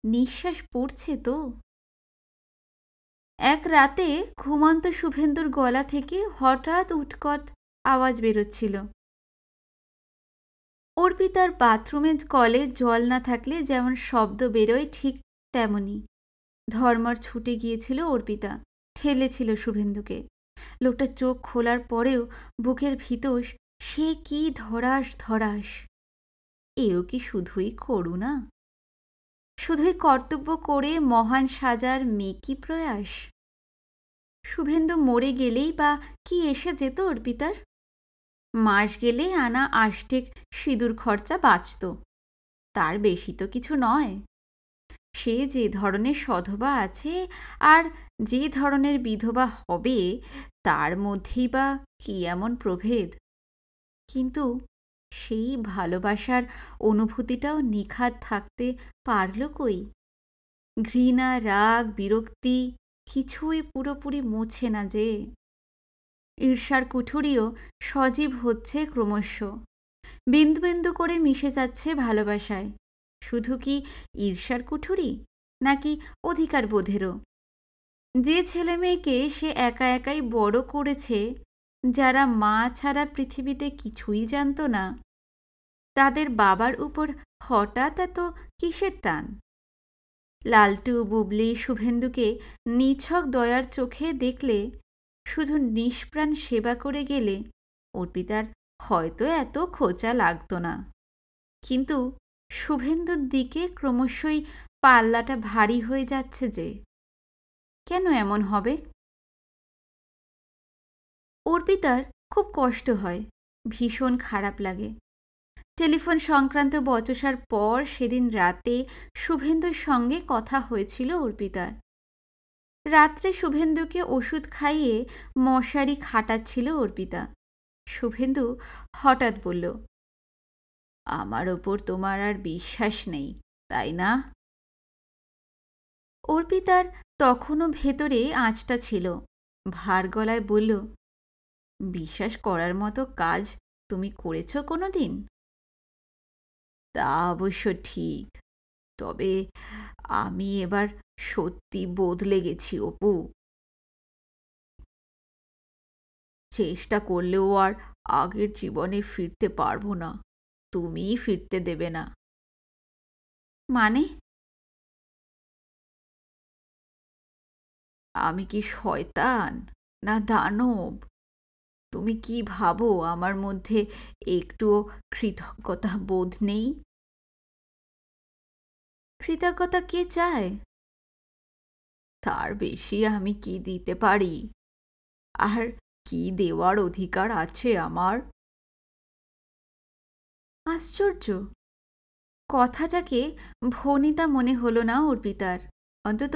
নিঃশ্বাস পড়ছে তো। এক রাতে ঘুমন্ত শুভেন্দুর গলা থেকে হঠাৎ উৎকট আওয়াজ বেরোচ্ছিল। অর্পিতার বাথরুমের কলে জল না থাকলে যেমন শব্দ বেরোয় ঠিক তেমনি ধর্মর ছুটে গিয়েছিল অর্পিতা, ঠেলেছিল শুভেন্দুকে। লোকটা চোখ খোলার পরেও বুকের ভিতর সে কি ধরাস ধরাস। এও কি শুধুই করুণা, শুধুই কর্তব্য করে মহান সাজার মেকি প্রয়াস? শুভেন্দু মরে গেলেই বা কি এসে যেত অর্পিতার? মাস গেলে আনা আষ্টেক সিঁদুর খরচা বাঁচত, তার বেশি তো কিছু নয়। সে যে ধরনের সধবা আছে আর যে ধরনের বিধবা হবে তার মধ্যেই বা কি এমন প্রভেদ? কিন্তু সেই ভালোবাসার অনুভূতিটাও নিখাদ থাকতে পারল কই? ঘৃণা, রাগ, বিরক্তি কিছুই পুরোপুরি মোছে না যে। ঈর্ষার কুঠুরিও সজীব হচ্ছে ক্রমশ, বিন্দু বিন্দু করে মিশে যাচ্ছে ভালোবাসায়। শুধু কি ঈর্ষার কুঠুরি, নাকি অধিকার বোধেরও? যে ছেলে মেয়েকে সে একা একাই বড় করেছে, যারা মা ছাড়া পৃথিবীতে কিছুই জানত না, তাদের বাবার উপর হঠাৎ এত কিসের টান? লালটু, বুবলি, শুভেন্দুকে নিছক দয়ার চোখে দেখলে, শুধু নিষ্প্রাণ সেবা করে গেলে অর্পিতার হয়তো এত খোঁচা লাগত না। কিন্তু শুভেন্দুর দিকে ক্রমশই পাল্লাটা ভারী হয়ে যাচ্ছে যে। কেন এমন হবে? অর্পিতার খুব কষ্ট হয়, ভীষণ খারাপ লাগে। টেলিফোন সংক্রান্ত বচসার পর সেদিন রাতে শুভেন্দুর সঙ্গে কথা হয়েছিল অর্পিতার। রাত্রে শুভেন্দুকে ওষুধ খাইয়ে মশারি খাটাচ্ছিল অর্পিতা। শুভেন্দু হঠাৎ বলল, আমার ওপর তোমার আর বিশ্বাস নেই, তাই না? অর্পিতার তখনও ভেতরে আঁচটা ছিল, ভার গলায় বলল, বিশ্বাস করার মতো কাজ তুমি করেছ কোনোদিন? তা অবশ্য ঠিক, তবে আমি এবার সত্যি বদলে গেছি অপু। চেষ্টা করলেও আর আগের জীবনে ফিরতে পারবো না, তুমিই ফিরতে দেবে না। মানে? আমি কি শয়তান না দানব? তুমি কি ভাবো আমার মধ্যে একটুও কৃতজ্ঞতা বোধ নেই? কৃতজ্ঞতা কে চায়? তার বেশি আমি কি দিতে পারি, আর কি দেওয়ার অধিকার আছে আমার? আশ্চর্য, কথাটাকে ভনিতা মনে হলো না অর্পিতার, অন্তত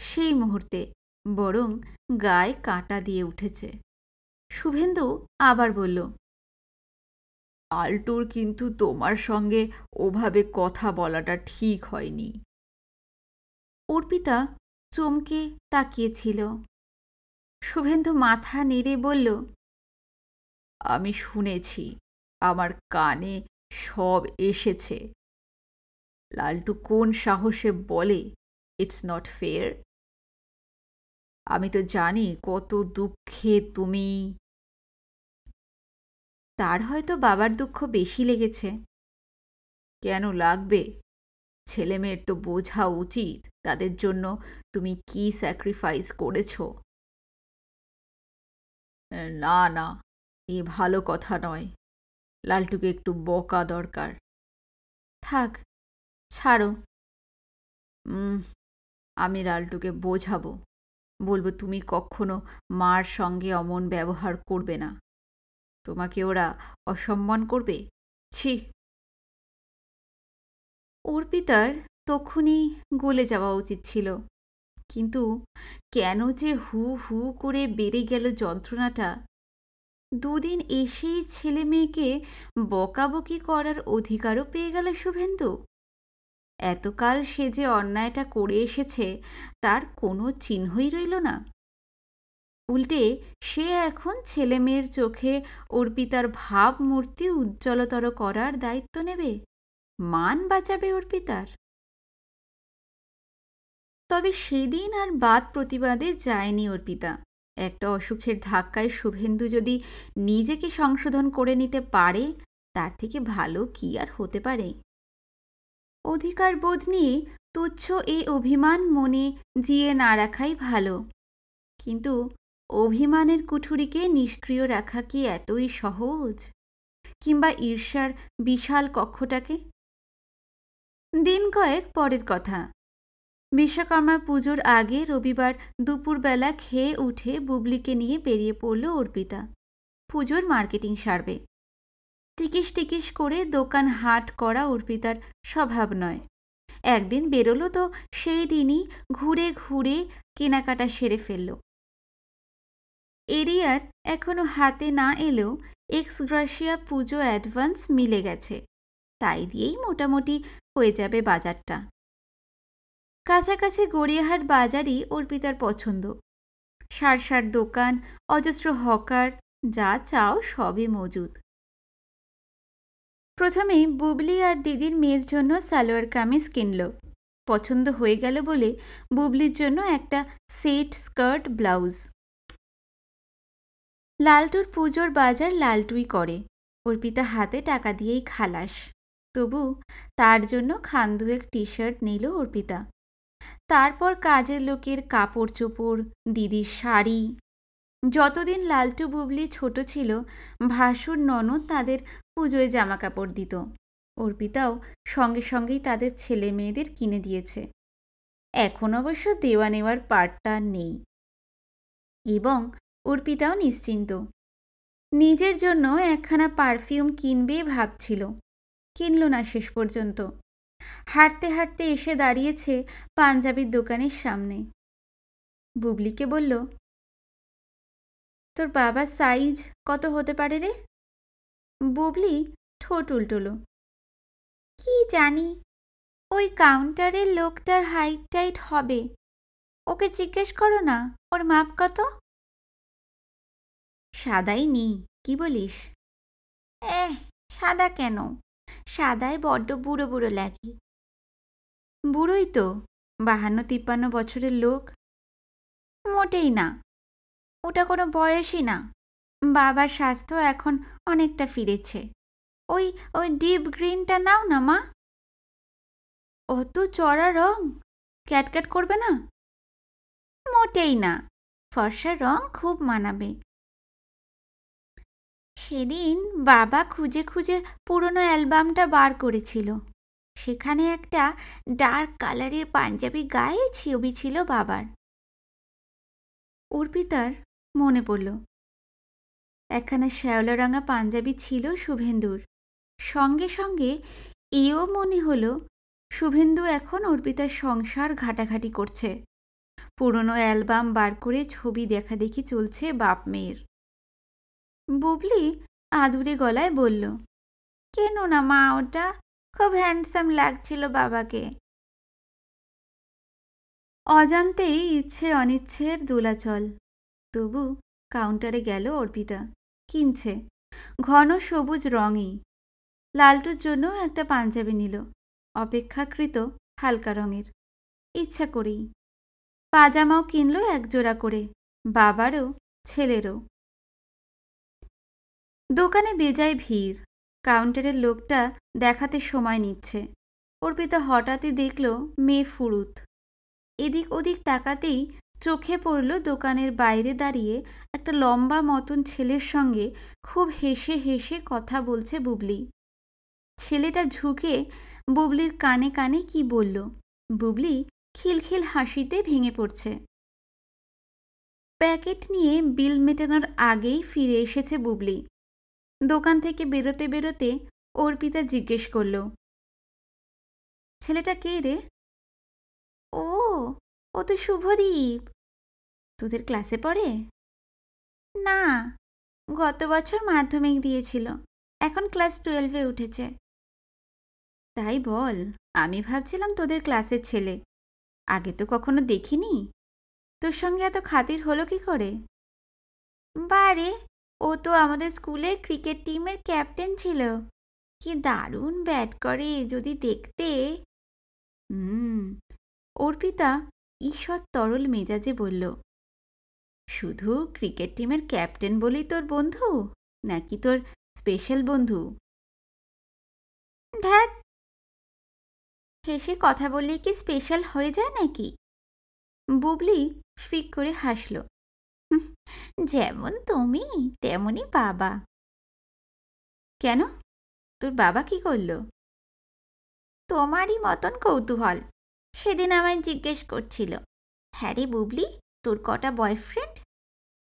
সেই মুহূর্তে, বরং গায়ে কাঁটা দিয়ে উঠেছে। শুভেন্দু আবার বলল, আল্টুর কিন্তু তোমার সঙ্গে ওভাবে কথা বলাটা ঠিক হয়নি। অর্পিতা চমকে তাকিয়েছিল। শুভেন্দু মাথা নেড়ে বলল, আমি শুনেছি, আমার কানে সব এসেছে। লালটু কোন সাহসে বলে ইটস নট ফেয়ার? আমি তো জানি কত দুঃখে তুমি। তার হয়তো বাবার দুঃখ বেশি লেগেছে। কেন লাগবে? ছেলেমেয়ের তো বোঝা উচিত তাদের জন্য তুমি কি স্যাক্রিফাইস করেছ। না না, এ ভালো কথা নয়। লালটুকে একটু বকা দরকার। থাক, ছাড়ো। আমি লালটুকে বোঝাবো, বলবো তুমি কখনো মার সঙ্গে অমন ব্যবহার করবে না। তোমাকে ওরা অসম্মান করবে। ছি! অর্পিতার তখনই গলে যাওয়া উচিত ছিল, কিন্তু কেন যে হু হু করে বেড়ে গেল যন্ত্রণাটা, দুদিন এসেই ছেলে মেয়েকে বকাবকি করার অধিকারও পেয়ে গেল শুভেন্দু। এতকাল সে যে অন্যায়টা করে এসেছে তার কোনো চিহ্নই রইল না। উল্টে সে এখন ছেলে মেয়ের চোখে অর্পিতার ভাবমূর্তি উজ্জ্বলতর করার দায়িত্ব নেবে, মান বাঁচাবে অর্পিতার। তবে সেদিন আর বাদ প্রতিবাদে যায়নি অর্পিতা। একটা অসুখের ধাক্কায় শুভেন্দু যদি নিজেকে সংশোধন করে নিতে পারে, তার থেকে ভালো কি আর হতে পারে। অধিকার বোধ নিয়ে তুচ্ছ এই অভিমান মনে জিয়ে না রাখাই ভালো। কিন্তু অভিমানের কুঠুরিকে নিষ্ক্রিয় রাখা কি এতই সহজ? কিংবা ঈর্ষার বিশাল কক্ষটাকে? দিন কয়েক পরের কথা। বিশ্বকর্মা পুজোর আগে রবিবার দুপুরবেলা খেয়ে উঠে বুবলিকে নিয়ে বেরিয়ে পড়ল অর্পিতা। পুজোর মার্কেটিং সারবে। টিকিস টিকিস করে দোকান হাট করা অর্পিতার স্বভাব নয়। একদিন বেরোলো তো সেই দিনই ঘুরে ঘুরে কেনাকাটা সেরে ফেলল। এরিয়ার এখনো হাতে না এলেও এক্স গ্রাসিয়া পুজো অ্যাডভান্স মিলে গেছে, তাই দিয়েই মোটামুটি হয়ে যাবে বাজারটা। কাছাকাছি গড়িয়াহাট বাজারই অর্পিতার পছন্দ। সার সার দোকান, অজস্র হকার, যা চাও সবই মজুদ। প্রথমেই বুবলি আর দিদির মেয়ের জন্য সালোয়ার কামিজ কিনল। পছন্দ হয়ে গেল বলে বুবলির জন্য একটা সেট স্কার্ট ব্লাউজ। লালটুর পুজোর বাজার লালটুই করে, অর্পিতা হাতে টাকা দিয়েই খালাস। তবু তার জন্য খান দুয়েক টি শার্ট নিল অর্পিতা। তারপর কাজের লোকের কাপড় চোপড়, দিদির শাড়ি। যতদিন লালটু বুবলি ছোট ছিল ভাসুর ননদ তাদের পুজোয় জামা কাপড় দিত। অর্পিতাও সঙ্গে সঙ্গেই তাদের ছেলে মেয়েদের কিনে দিয়েছে। এখন অবশ্য দেওয়া নেওয়ার পার্টটা নেই এবং অর্পিতাও নিশ্চিন্ত। নিজের জন্য একখানা পারফিউম কিনবে ভাবছিল, কিনল না শেষ পর্যন্ত। হাঁটতে হাঁটতে এসে দাঁড়িয়েছে পাঞ্জাবির দোকানের সামনে। বুবলিকে বলল, তোর বাবার সাইজ কত হতে পারে রে? বুবলি ঠোঁট উল্টোলো, কি জানি, ওই কাউন্টারের লোকটার হাইট টাইট হবে, ওকে জিজ্ঞেস করো না ওর মাপ কত। সাদাই নি, কি বলিস? সাদা কেন? সাদায় বড্ড বুড়ো বুড়ো লাগে। বুড়োই তো, 52-53 বছরের লোক। মোটেই না, ওটা কোনো বয়সই না। বাবার স্বাস্থ্য এখন অনেকটা ফিরেছে। ওই ওই ডিপ গ্রিনটা নাও না মা। অত চড়া রং ক্যাটক্যাট করবে না? মোটেই না, ফর্সা রং খুব মানাবে। সেদিন বাবা খুঁজে খুঁজে পুরনো অ্যালবামটা বার করেছিল, সেখানে একটা ডার্ক কালারের পাঞ্জাবি গায়ে ছবি ছিল বাবার। অর্পিতার মনে পড়ল, একখানা শ্যাওলারাঙা পাঞ্জাবি ছিল শুভেন্দুর। সঙ্গে সঙ্গে এও মনে হলো শুভেন্দু এখন অর্পিতার সংসার ঘাটাঘাটি করছে। পুরনো অ্যালবাম বার করে ছবি দেখাদেখি চলছে বাপ মেয়ের। বুবলি আদুরে গলায় বলল, কেন না মা, ওটা খুব হ্যান্ডসাম লাগছিল বাবাকে। অজান্তেই ইচ্ছে অনিচ্ছের দোলাচল। তবু কাউন্টারে গেল অর্পিতা, কিনছে। ঘন সবুজ রঙই। লালটুর জন্য একটা পাঞ্জাবি নিল, অপেক্ষাকৃত হালকা রঙের, ইচ্ছা করেই। পাজামাও কিনল একজোড়া করে, বাবারও ছেলেরও। দোকানে বেজায় ভিড়। কাউন্টারের লোকটা দেখাতে সময় নিচ্ছে। অর্পিতা হঠাৎই দেখল মেয়ে ফুরুত। এদিক ওদিক তাকাতেই চোখে পড়ল দোকানের বাইরে দাঁড়িয়ে একটা লম্বা মতন ছেলের সঙ্গে খুব হেসে হেসে কথা বলছে বুবলি। ছেলেটা ঝুঁকে বুবলির কানে কানে কি বলল। বুবলি খিলখিল হাসিতে ভেঙে পড়ছে। প্যাকেট নিয়ে বিল মেটানোর আগেই ফিরে এসেছে বুবলি। দোকান থেকে বেরোতে বেরোতে অর্পিতা জিজ্ঞেস করল, ছেলেটা কে রে? ও ও তো শুভদীপ। তোদের ক্লাসে পড়ে? না, গত বছর মাধ্যমিক দিয়েছিল, এখন ক্লাস 12-এ উঠেছে। তাই বল, আমি ভাবছিলাম তোদের ক্লাসের ছেলে। আগে তো কখনো দেখিনি। তোর সঙ্গে এত খাতির হলো কি করে? বারে, ও তো আমাদের স্কুলের ক্রিকেট টিমের ক্যাপ্টেন ছিল। কি দারুণ ব্যাট করে যদি দেখতে। হুম। অর্পিতা ঈষৎ তরল মেজাজে বলল, শুধু ক্রিকেট টিমের ক্যাপ্টেন বলেই তোর বন্ধু, নাকি তোর স্পেশাল বন্ধু? ধ্যাত, হেসে কথা বললে কি স্পেশাল হয়ে যায় নাকি? বুবলি ফিক করে হাসল। যেমন তুমি তেমনই বাবা। কেন, তোর বাবা কি করলো? তোমারই মতন কৌতূহল। সেদিন আমায় জিজ্ঞেস করছিল, হ্যাঁ রে বুবলি, তোর কটা বয়ফ্রেন্ড?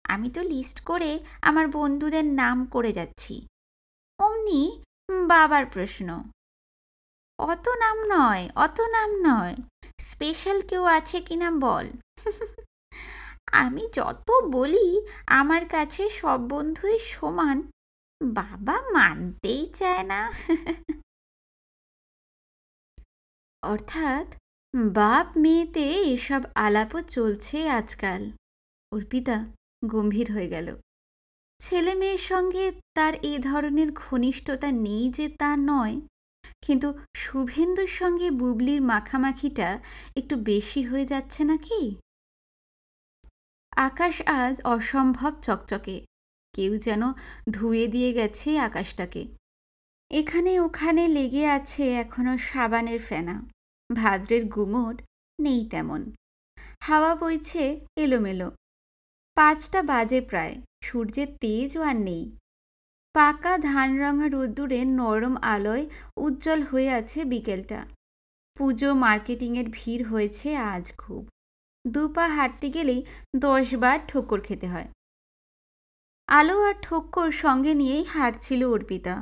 আমি তো লিস্ট করে আমার বন্ধুদের নাম করে যাচ্ছি। অমনি বাবার প্রশ্ন। অত নাম নয়, অত নাম নয়, স্পেশাল কেউ আছে কিনা বল। আমি যত বলি আমার কাছে সব বন্ধুই সমান, বাবা মানতেই চায় না। অর্থাৎ বাপ মেয়েতে এসব আলাপও চলছে আজকাল। অর্পিতা গম্ভীর হয়ে গেল। ছেলে মেয়ের সঙ্গে তার এ ধরনের ঘনিষ্ঠতা নেই যে তা নয়, কিন্তু শুভেন্দুর সঙ্গে বুবলির মাখামাখিটা একটু বেশি হয়ে যাচ্ছে নাকি? আকাশ আজ অসম্ভব চকচকে, কেউ যেন ধুয়ে দিয়ে গেছে আকাশটাকে। এখানে ওখানে লেগে আছে এখনো সাবানের ফেনা, ভাদ্রের গুমোট নেই তেমন। হাওয়া বইছে এলোমেলো। 5টা বাজে প্রায়, সূর্যের তেজও আর নেই। পাকা ধানরাঙা রোদ্দুরে নরম আলোয় উজ্জ্বল হয়ে আছে বিকেলটা। পুজো মার্কেটিংয়ের ভিড় হয়েছে আজ খুব। 2 পা হাঁটতে গেলেই 10 বার ঠোক্কর খেতে হয়। আলো আর ঠোক্কর সঙ্গে নিয়েই হাঁটছিল অর্পিতা।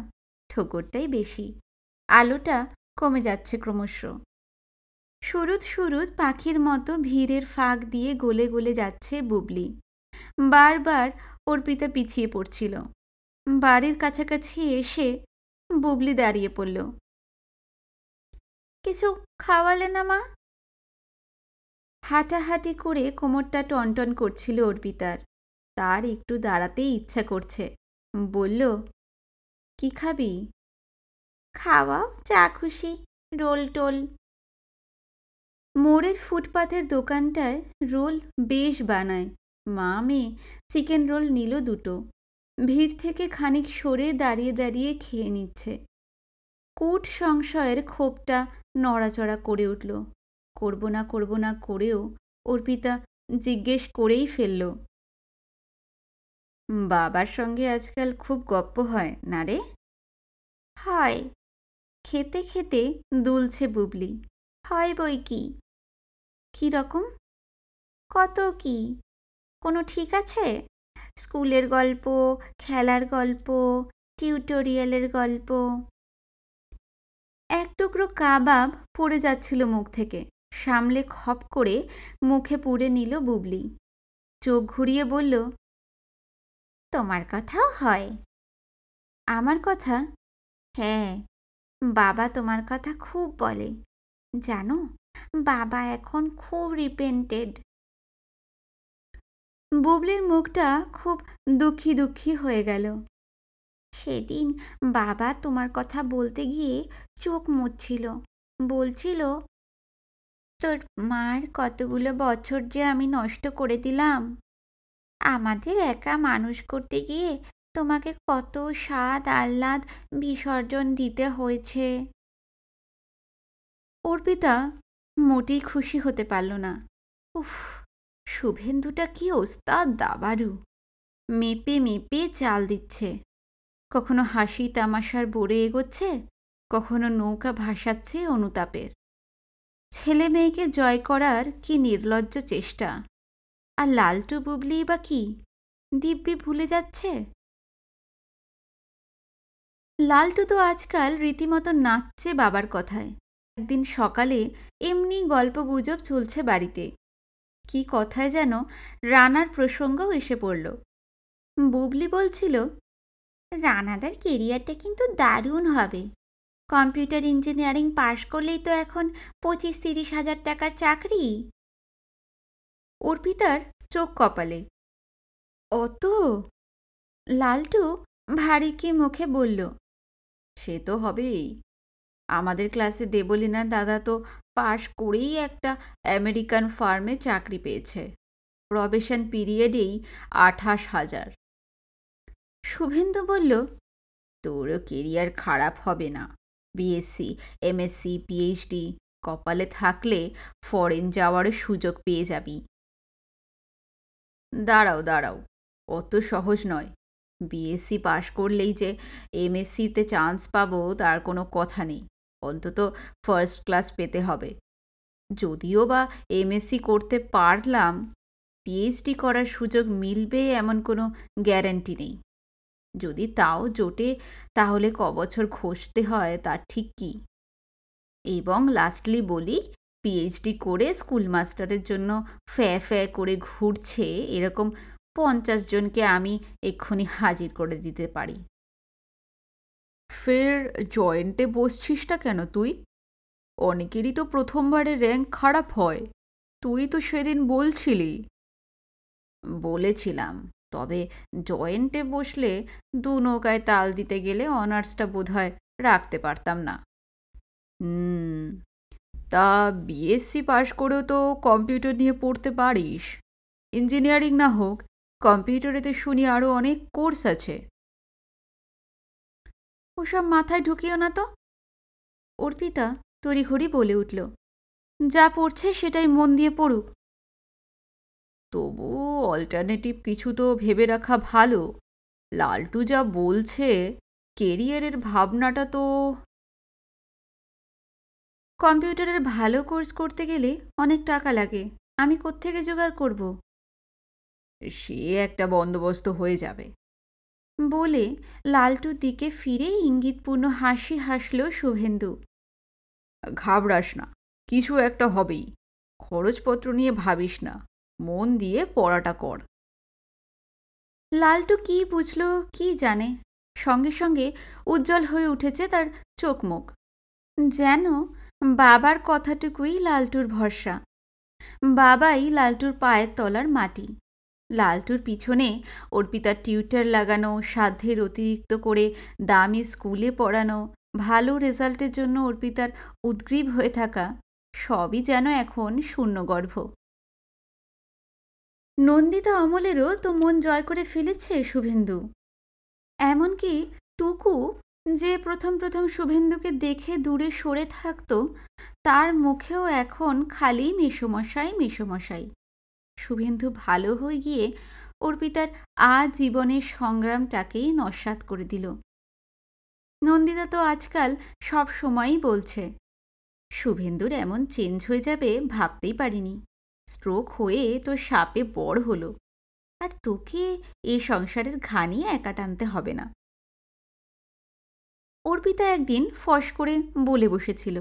ঠোক্করটাই বেশি, আলোটা কমে যাচ্ছে ক্রমশ। সুরুৎ সুরুৎ পাখির মতো ভিড়ের ফাঁক দিয়ে গলে গলে যাচ্ছে বুবলি। বারবার অর্পিতা পিছিয়ে পড়ছিল। বাড়ির কাছাকাছি এসে বুবলি দাঁড়িয়ে পড়ল। কিছু খাওয়ালে না মা? হাঁটাহাঁটি করে কোমরটা টনটন করছিল অর্পিতার। তার একটু দাঁড়াতেই ইচ্ছা করছে। বলল, কি খাবি? খাওয়াও যা খুশি, রোল টোল। মোড়ের ফুটপাথের দোকানটায় রোল বেশ বানায়। মা মেয়ে চিকেন রোল নিল 2টো। ভিড় থেকে খানিক সরে দাঁড়িয়ে দাঁড়িয়ে খেয়ে নিচ্ছে। কূট সংশয়ের ক্ষোভটা নড়াচড়া করে উঠল। করব না করব না করেও অর্পিতা জিজ্ঞেস করেই ফেলল, বাবার সঙ্গে আজকাল খুব গপ্প হয় না রে? হয়। খেতে খেতে দুলছে বুবলি। হয় বই কি। কি রকম? কত কি, কোনো ঠিক আছে? স্কুলের গল্প, খেলার গল্প, টিউটোরিয়ালের গল্প। এক টুকরো কাবাব পড়ে যাচ্ছিল মুখ থেকে, সামলে খপ করে মুখে পুরে নিল বুবলি। চোখ ঘুরিয়ে বলল, তোমার কথাও হয়? আমার কথা? হ্যাঁ, বাবা তোমার কথা খুব বলে। জানো, বাবা এখন খুব রিপেন্টেড। বুবলির মুখটা খুব দুঃখী দুঃখী হয়ে গেল। সেদিন বাবা তোমার কথা বলতে গিয়ে চোখ মুছছিল, বলছিল, তোর মার কতগুলো বছর যে আমি নষ্ট করে দিলাম। আমাদের একা মানুষ করতে গিয়ে তোমাকে কত স্বাদ আহ্লাদ বিসর্জন দিতে হয়েছে। অর্পিতা মোটেই খুশি হতে পারল না। উফ, শুভেন্দুটা কি ওস্তাদ দাবারু! মেপে মেপে চাল দিচ্ছে। কখনো হাসি তামাশার বোরে এগোচ্ছে, কখনো নৌকা ভাসাচ্ছে অনুতাপের। ছেলে মেয়েকে জয় করার কি নির্লজ্জ চেষ্টা! আর লালটু বুবলি বা কি দিব্যি ভুলে যাচ্ছে। লালটু তো আজকাল রীতিমতো নাচছে বাবার কথায়। একদিন সকালে এমনি গল্পগুজব চলছে বাড়িতে। কি কথায় যেন রানার প্রসঙ্গও এসে পড়ল। বুবলি বলছিল, রানাদার কেরিয়ারটা কিন্তু দারুণ হবে। কম্পিউটার ইঞ্জিনিয়ারিং পাশ করলেই তো এখন 25-30 হাজার টাকার চাকরি। অর্পিতার চোখ কপালে। অত? লালটু ভারী মুখে বলল, সে তো হবেই। আমাদের ক্লাসে দেবলীনার দাদা তো পাশ করেই একটা আমেরিকান ফার্মে চাকরি পেয়েছে, প্রবেশন পিরিয়ডেই 28,000। শুভেন্দু বলল, তোরও কেরিয়ার খারাপ হবে না। বিএসসি, এমএসসি, পিএইচডি কপালে থাকলে ফরেন যাওয়ারও সুযোগ পেয়ে যাবি। দাঁড়াও দাঁড়াও, অত সহজ নয়। বিএসসি পাশ করলেই যে এমএসসিতে চান্স পাবো তার কোনো কথা নেই। অন্তত ফার্স্ট ক্লাস পেতে হবে। যদিও বা এমএসসি করতে পারলাম, পিএইচডি করার সুযোগ মিলবে এমন কোনো গ্যারান্টি নেই। যদি তাও জোটে তাহলে কবছর খসতে হয় তার ঠিক কি। এবং লাস্টলি বলি, পিএইচডি করে স্কুল মাস্টারের জন্য ফ্যা করে ঘুরছে এরকম 50 জনকে আমি এক্ষুনি হাজির করে দিতে পারি। ফের জয়েন্টে বসছিসটা কেন তুই? অনেকেরই তো প্রথমবারে র্যাঙ্ক খারাপ হয়। তুই তো সেদিন বলছিলি। বলেছিলাম, তবে জয়েন্টে বসলে 2 নৌকায় তাল দিতে গেলে অনার্সটা বোধহয় রাখতে পারতাম না। তা বিএসসি পাশ করেও তো কম্পিউটার নিয়ে পড়তে পারিস। ইঞ্জিনিয়ারিং না হোক, কম্পিউটারেতে শুনি আরও অনেক কোর্স আছে। ওসব মাথায় ঢুকিও না তো। অর্পিতা তড়িঘড়ি বলে উঠল, যা পড়ছে সেটাই মন দিয়ে পড়ুক। তবু অল্টারনেটিভ কিছু তো ভেবে রাখা ভালো। লালটু যা বলছে, কেরিয়ারের ভাবনাটা তো। কম্পিউটারের ভালো কোর্স করতে গেলে অনেক টাকা লাগে, আমি কোত্থেকে জোগাড় করব? সে একটা বন্দোবস্ত হয়ে যাবে। বলে লালটুর দিকে ফিরে ইঙ্গিতপূর্ণ হাসি হাসল শুভেন্দু। ঘাবড়াস না, কিছু একটা হবেই। খরচপত্র নিয়ে ভাবিস না, মন দিয়ে পড়াটা কর। লালটু কি বুঝল কি জানে, সঙ্গে সঙ্গে উজ্জ্বল হয়ে উঠেছে তার চোখ মুখ। যেন বাবার কথাটুকুই লালটুর ভরসা। বাবাই লালটুর পায়ের তলার মাটি। লালটুর পিছনে অর্পিতার টিউটার লাগানো, সাধ্যের অতিরিক্ত করে দামি স্কুলে পড়ানো, ভালো রেজাল্টের জন্য অর্পিতার উদ্গ্রীব হয়ে থাকা, সবই যেন এখন শূন্যগর্ভ। নন্দিতা অমলেরও তো মন জয় করে ফেলেছে শুভেন্দু। এমনকি টুকু, যে প্রথম প্রথম শুভেন্দুকে দেখে দূরে সরে থাকত, তার মুখেও এখন খালি মেসোমশাই মেসোমশাই। শুভেন্দু ভালো হয়ে গিয়ে অর্পিতার আজীবনের সংগ্রামটাকেই নস্যাৎ করে দিল। নন্দিতা তো আজকাল সব সময়ই বলছে, শুভেন্দুর এমন চেঞ্জ হয়ে যাবে ভাবতেই পারিনি। স্ট্রোক হয়ে তোর সাপে বড় হলো, আর তোকে এই সংসারের ঘানি একা টানতে হবে না। অর্পিতা একদিন ফস করে বলে বসেছিল,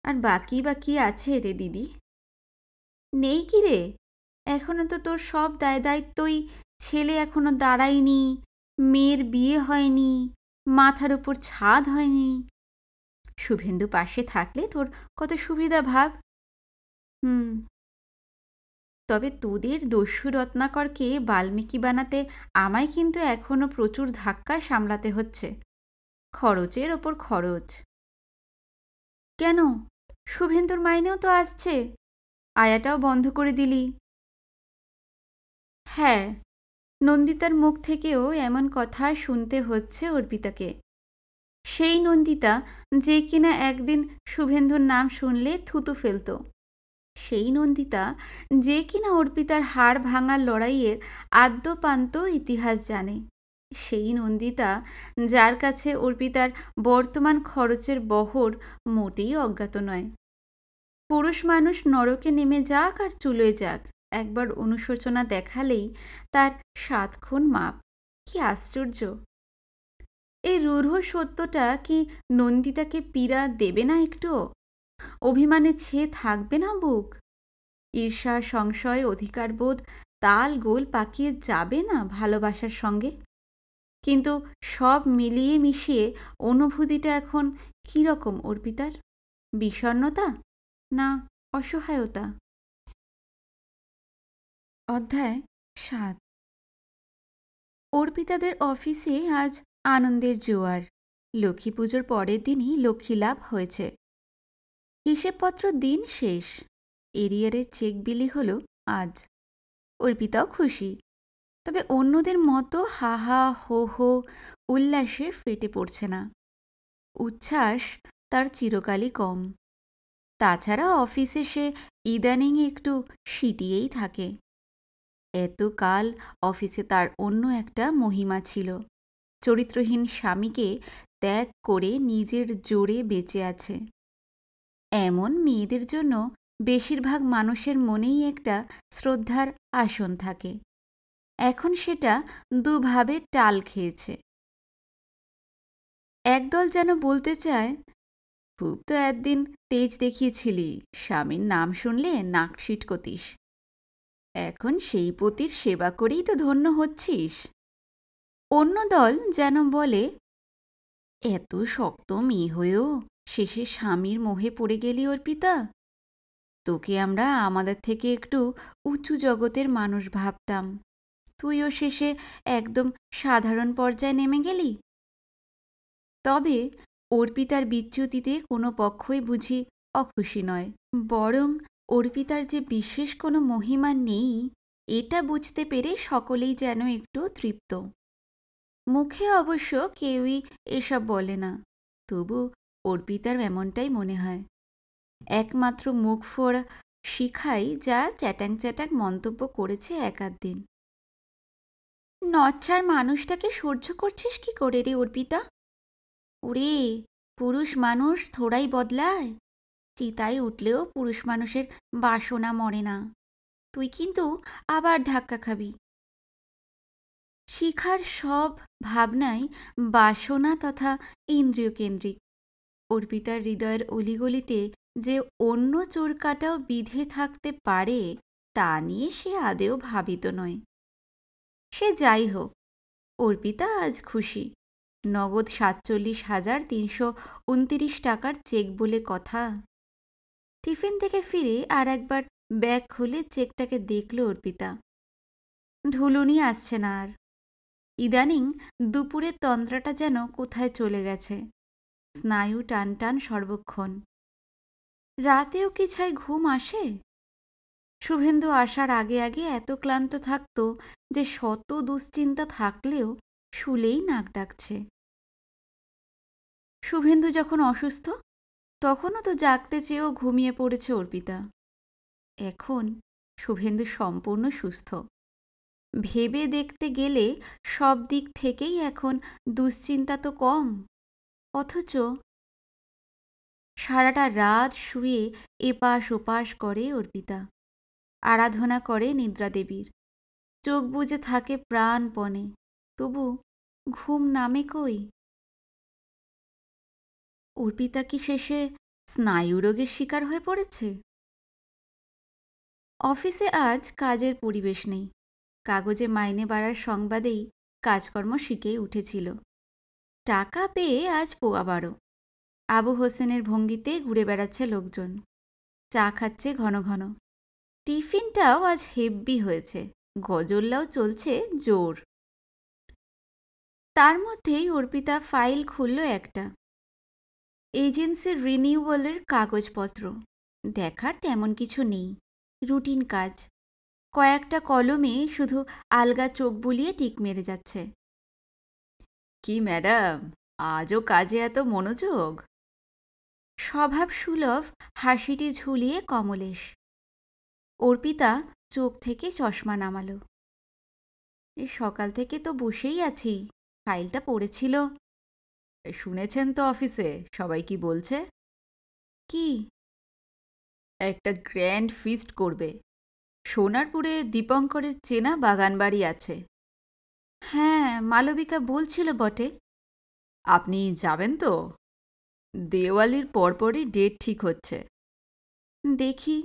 আর বাকি বা কি আছে রে দিদি? নেই কি রে? এখনো তো তোর সব দায় দায়িত্বই, ছেলে এখনো দাঁড়ায়নি, মেয়ের বিয়ে হয়নি, মাথার উপর ছাদ হয়নি। শুভেন্দু পাশে থাকলে তোর কত সুবিধা ভাব। তবে তোদের দস্যু রত্নাকরকে বাল্মীকি বানাতে আমায় কিন্তু এখনো প্রচুর ধাক্কা সামলাতে হচ্ছে। খরচের ওপর খরচ। কেন, শুভেন্দুর মাইনেও তো আসছে, আয়াটাও বন্ধ করে দিলি। হ্যাঁ, নন্দিতার মুখ থেকেও এমন কথা শুনতে হচ্ছে অর্পিতাকে। সেই নন্দিতা যে কিনা একদিন শুভেন্দুর নাম শুনলে থুতু ফেলত। সেই নন্দিতা যে কিনা অর্পিতার হাড় ভাঙার লড়াইয়ের আদ্যোপান্ত ইতিহাস জানে। সেই নন্দিতা যার কাছে অর্পিতার বর্তমান খরচের বহর মোটেই অজ্ঞাত নয়। পুরুষ মানুষ নরকে নেমে যাক আর চুলোয় যাক, একবার অনুশোচনা দেখালেই তার 7 খুন মাপ। কি আশ্চর্য! এই রূঢ় সত্যটা কি নন্দিতাকে পীড়া দেবে না একটুও? অভিমানে ছেয়ে থাকবে না বুক? ঈর্ষা, সংশয়, অধিকারবোধ তাল গোল পাকিয়ে যাবে না ভালোবাসার সঙ্গে? কিন্তু সব মিলিয়ে মিশিয়ে অনুভূতিটা এখন কীরকম অর্পিতার? বিষণ্ণতা না অসহায়তা? অধ্যায় ৭। অর্পিতাদের অফিসে আজ আনন্দের জোয়ার। লক্ষ্মী পুজোর পরের দিনই লক্ষ্মী লাভ হয়েছে। হিসেবপত্র দিন শেষ। এরিয়ারের চেক বিলি হলো আজ। অর্পিতাও খুশি, তবে অন্যদের মতো হা হা হো হো উল্লাসে ফেটে পড়ছে না। উচ্ছ্বাস তার চিরকালই কম। তাছাড়া অফিসে সে ইদানিং একটু সিটিয়েই থাকে। এতকাল অফিসে তার অন্য একটা মহিমা ছিল। চরিত্রহীন স্বামীকে ত্যাগ করে নিজের জোরে বেঁচে আছে। এমন মেয়েদের জন্য বেশিরভাগ মানুষের মনেই একটা শ্রদ্ধার আসন থাকে। এখন সেটা দুভাবে টাল খেয়েছে। একদল যেন বলতে চায়, খুব তো একদিন তেজ দেখিয়েছিলি, স্বামীর নাম শুনলে নাক সিটকতিস, এখন সেই পতির সেবা করেই তো ধন্য হচ্ছিস। অন্য দল যেন বলে, এত শক্ত মেয়ে হয়েও শেষে স্বামীর মোহে পড়ে গেলি অর্পিতা। তোকে আমরা আমাদের থেকে একটু উঁচু জগতের মানুষ ভাবতাম, তুইও শেষে একদম সাধারণ পর্যায়ে নেমে গেলি। তবে অর্পিতার বিচ্যুতিতে কোনো পক্ষই বুঝি অখুশি নয়, বরং অর্পিতার যে বিশেষ কোনো মহিমা নেই এটা বুঝতে পেরে সকলেই যেন একটু তৃপ্ত। মুখে অবশ্য কেউই এসব বলে না, তবু অর্পিতার এমনটাই মনে হয়। একমাত্র মুখ ফোড়া শিখাই যা চ্যাটাং চ্যাটাং মন্তব্য করেছে এক-আধ দিন। নচ্ছার মানুষটাকে সহ্য করছিস কি করে রে অর্পিতা? ওরে, পুরুষ মানুষ থোড়াই বদলায়। চিতায় উঠলেও পুরুষ মানুষের বাসনা মরে না। তুই কিন্তু আবার ধাক্কা খাবি। শিখার সব ভাবনাই বাসনা তথা ইন্দ্রিয়কেন্দ্রিক। অর্পিতার হৃদয়ের অলিগলিতে যে অন্য চোরকাটাও বিধে থাকতে পারে তা নিয়ে সে আদেও ভাবিত নয়। সে যাই হোক, অর্পিতা আজ খুশি। নগদ ৪৭,৩২৯ টাকার চেক বলে কথা। টিফিন থেকে ফিরে আর একবার ব্যাগ খুলে চেকটাকে দেখল অর্পিতা। ঢুলুনি আসছে না আর। ইদানিং দুপুরের তন্দ্রাটা যেন কোথায় চলে গেছে। স্নায়ু টান টান সর্বক্ষণ। রাতেও কি ছাই ঘুম আসে? শুভেন্দু আসার আগে আগে এত ক্লান্ত থাকত যে শত দুশ্চিন্তা থাকলেও শুলেই নাক ডাকছে। শুভেন্দু যখন অসুস্থ তখনও তো জাগতে চেয়েও ঘুমিয়ে পড়েছে অর্পিতা। এখন শুভেন্দু সম্পূর্ণ সুস্থ। ভেবে দেখতে গেলে সব দিক থেকেই এখন দুশ্চিন্তা তো কম। অথচ সারাটা রাত শুয়ে এপাশ ওপাশ করে অর্পিতা। আরাধনা করে নিদ্রা দেবীর। চোখ বুজে থাকে প্রাণপণে, তবু ঘুম নামে কই? অর্পিতা কি শেষে স্নায়ুরোগের শিকার হয়ে পড়েছে? অফিসে আজ কাজের পরিবেশ নেই। কাগজে মাইনে বাড়ার সংবাদেই কাজকর্ম শিখে উঠেছিল। টাকা পেয়ে আজ পোয়া বারো। আবু হোসেনের ভঙ্গিতে ঘুরে বেড়াচ্ছে লোকজন। চা খাচ্ছে ঘন ঘন। টিফিনটাও আজ হেব্বি হয়েছে। গজল্লাও চলছে জোর। তার মধ্যেই অর্পিতা ফাইল খুলল একটা। এজেন্সির রিনিউয়ালের কাগজপত্র। দেখার তেমন কিছু নেই, রুটিন কাজ। কয়েকটা কলমে শুধু আলগা চোখ বুলিয়ে টিক মেরে যাচ্ছে। কি ম্যাডাম, আজও কাজে এত মনোযোগ? স্বভাব সুলভ হাসিটি ঝুলিয়ে কমলেশ। অর্পিতা চোখ থেকে চশমা নামালো। এই সকাল থেকে তো বসেই আছি, ফাইলটা পড়েছিল। শুনেছেন তো অফিসে সবাই কি বলছে? কি? একটা গ্র্যান্ড ফিস্ট করবে। সোনারপুরে দীপঙ্করের চেনা বাগান বাড়ি আছে। হ্যাঁ, মালবিকা বলছিল বটে। আপনি যাবেন তো? দেওয়ালির পরপরই ডেট ঠিক হচ্ছে। দেখি।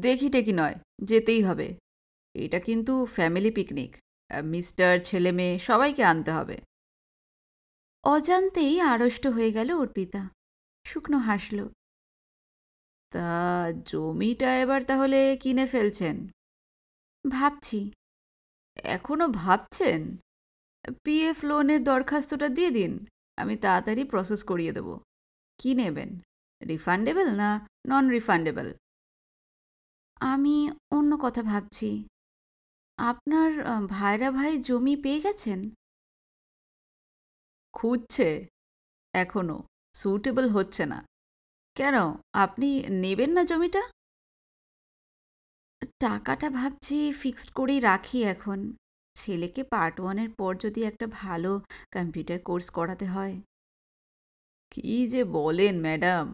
দেখি টেকি নয়, যেতেই হবে। এটা কিন্তু ফ্যামিলি পিকনিক। মিস্টার, ছেলে মেয়ে সবাইকে আনতে হবে। অজান্তেই আড়ষ্ট হয়ে গেল অর্পিতা। শুকনো হাসল। তা জমিটা এবার তাহলে কিনে ফেলছেন? ভাবছি। এখনো ভাবছেন? পিএফ লোনের দরখাস্তটা দিয়ে দিন, আমি তাড়াতাড়ি প্রসেস করিয়ে দেব। কি নেবেন, রিফান্ডেবল না নন রিফান্ডেবল? আমি অন্য কথা ভাবছি। আপনার ভাইরা ভাই জমি পেয়ে গেছেন? খুঁজছে, এখনো সুটেবল হচ্ছে না। কেন, আপনি নেবেন না জমিটা? টাকাটা ভাবছি ফিক্সড করেই রাখি এখন। ছেলেকে পার্ট 1-এর পর যদি একটা ভালো কম্পিউটার কোর্স করাতে হয়। কি যে বলেন ম্যাডাম,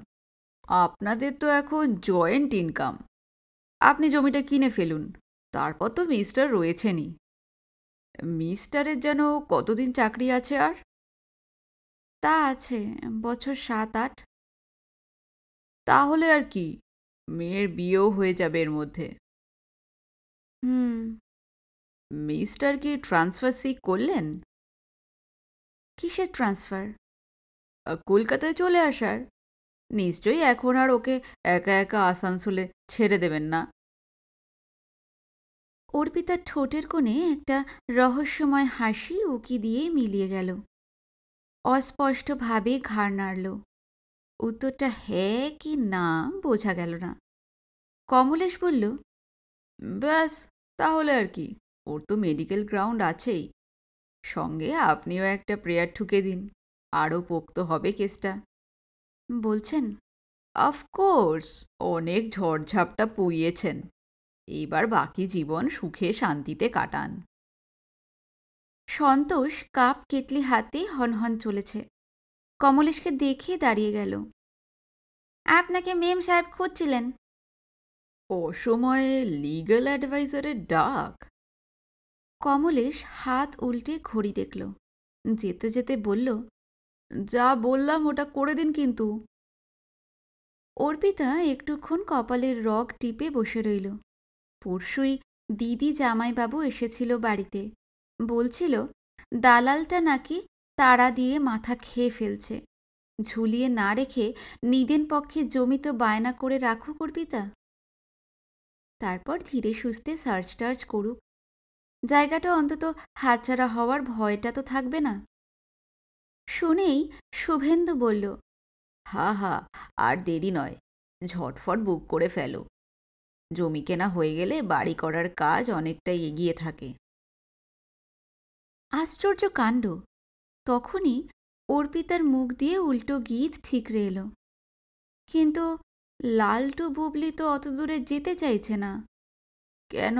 আপনাদের তো এখন জয়েন্ট ইনকাম। আপনি জমিটা কিনে ফেলুন, তারপর তো মিস্টার রয়েছেনই। মিস্টারের যেন কতদিন চাকরি আছে আর? তা আছে বছর 7-8। তাহলে আর কি, মেয়ের বিয়েও হয়ে যাবে এর মধ্যে। হুম। মিস্টার কি ট্রান্সফার সিক করলেন? কিসের ট্রান্সফার? কলকাতায় চলে আসার। নিশ্চয়ই এখন আর ওকে একা একা আসানসোলে ছেড়ে দেবেন না। অর্পিতার ঠোঁটের কোণে একটা রহস্যময় হাসি উকি দিয়ে মিলিয়ে গেল। অস্পষ্টভাবে ঘাড় নাড়ল। উত্তরটা হ্যাঁ কি না বোঝা গেল না। কমলেশ বলল, ব্যাস, তাহলে আর কি, ওর তো মেডিকেল গ্রাউন্ড আছেই। সঙ্গে আপনিও একটা প্রেয়ার ঠুকে দিন, আরও পোক্ত হবে কেসটা। বলছেন? অফকোর্স, অনেক ঝড়ঝাপটা পুইয়েছেন, এইবার বাকি জীবন সুখে শান্তিতে কাটান। সন্তোষ কাপ কেটলি হাতে হনহন চলেছে। কমলেশকে দেখে দাঁড়িয়ে গেল। আপনাকে মেম সাহেব খুঁজছিলেন। অসময়ে লিগ্যাল অ্যাডভাইজারের ডাক? কমলেশ হাত উল্টে ঘড়ি দেখল। যেতে যেতে বলল, যা বললাম ওটা করে দিন কিন্তু। অর্পিতা একটুক্ষণ কপালের রগ টিপে বসে রইল। পরশুই দিদি জামাইবাবু এসেছিল বাড়িতে। বলছিল দালালটা নাকি তাড়া দিয়ে মাথা খেয়ে ফেলছে। ঝুলিয়ে না রেখে নিদেন পক্ষে জমি তো বায়না করে রাখুক অর্পিতা। তারপর ধীরে সুস্থে সার্চ টার্চ করুক। জায়গাটা অন্তত হাতছাড়া হওয়ার ভয়টা তো থাকবে না। শুনেই শুভেন্দু বলল, হা হা, আর দেরি নয়, ঝটফট বুক করে ফেলো। জমি কেনা হয়ে গেলে বাড়ি করার কাজ অনেকটাই এগিয়ে থাকে। আশ্চর্য কাণ্ড! তখনই অর্পিতার মুখ দিয়ে উল্টো গীত ঠিকরে এলো। কিন্তু লালটু বুবলি তো অত দূরে যেতে চাইছে না। কেন?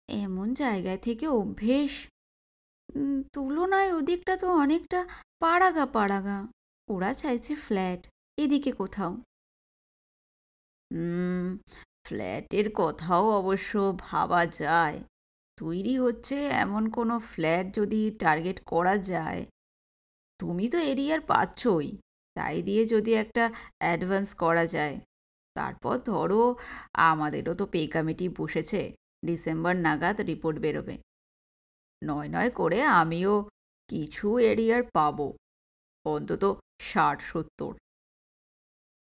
এমন জায়গায় থেকে অভ্যেস। তুলনায় ওদিকটা তো অনেকটা পাড়াগা পাড়াগা। ওরা চাইছে ফ্ল্যাট, এদিকে কোথাও। ফ্ল্যাটের কথাও অবশ্য ভাবা যায়। তৈরি হচ্ছে এমন কোনো ফ্ল্যাট যদি টার্গেট করা যায়। তুমি তো এরিয়ার পাচ্ছই, তাই দিয়ে যদি একটা অ্যাডভান্স করা যায়, তারপর ধরো আমাদেরও তো পে কমিটি বসেছে, ডিসেম্বর নাগাদ রিপোর্ট বেরোবে। নয় নয় করে আমিও কিছু এরিয়ার পাবো, অন্তত 60-70,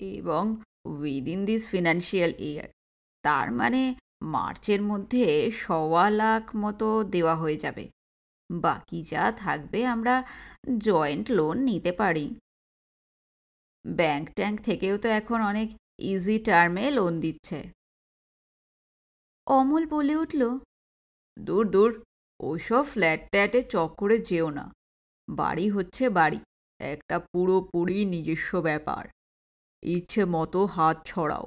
এবং উইদিন দিস ফিনান্সিয়াল ইয়ার, তার মানে মার্চের মধ্যে 1.25 লাখ মতো দেওয়া হয়ে যাবে। বাকি যা থাকবে আমরা জয়েন্ট লোন নিতে পারি। ব্যাংক ট্যাঙ্ক থেকেও তো এখন অনেক ইজি টার্মে লোন দিচ্ছে। অমল বলে উঠল, দূর দূর, ওইসব ফ্ল্যাট ট্যাটে চক্করে যেও না। বাড়ি হচ্ছে বাড়ি, একটা পুরোপুরি নিজস্ব ব্যাপার। ইচ্ছে মতো হাত ছড়াও,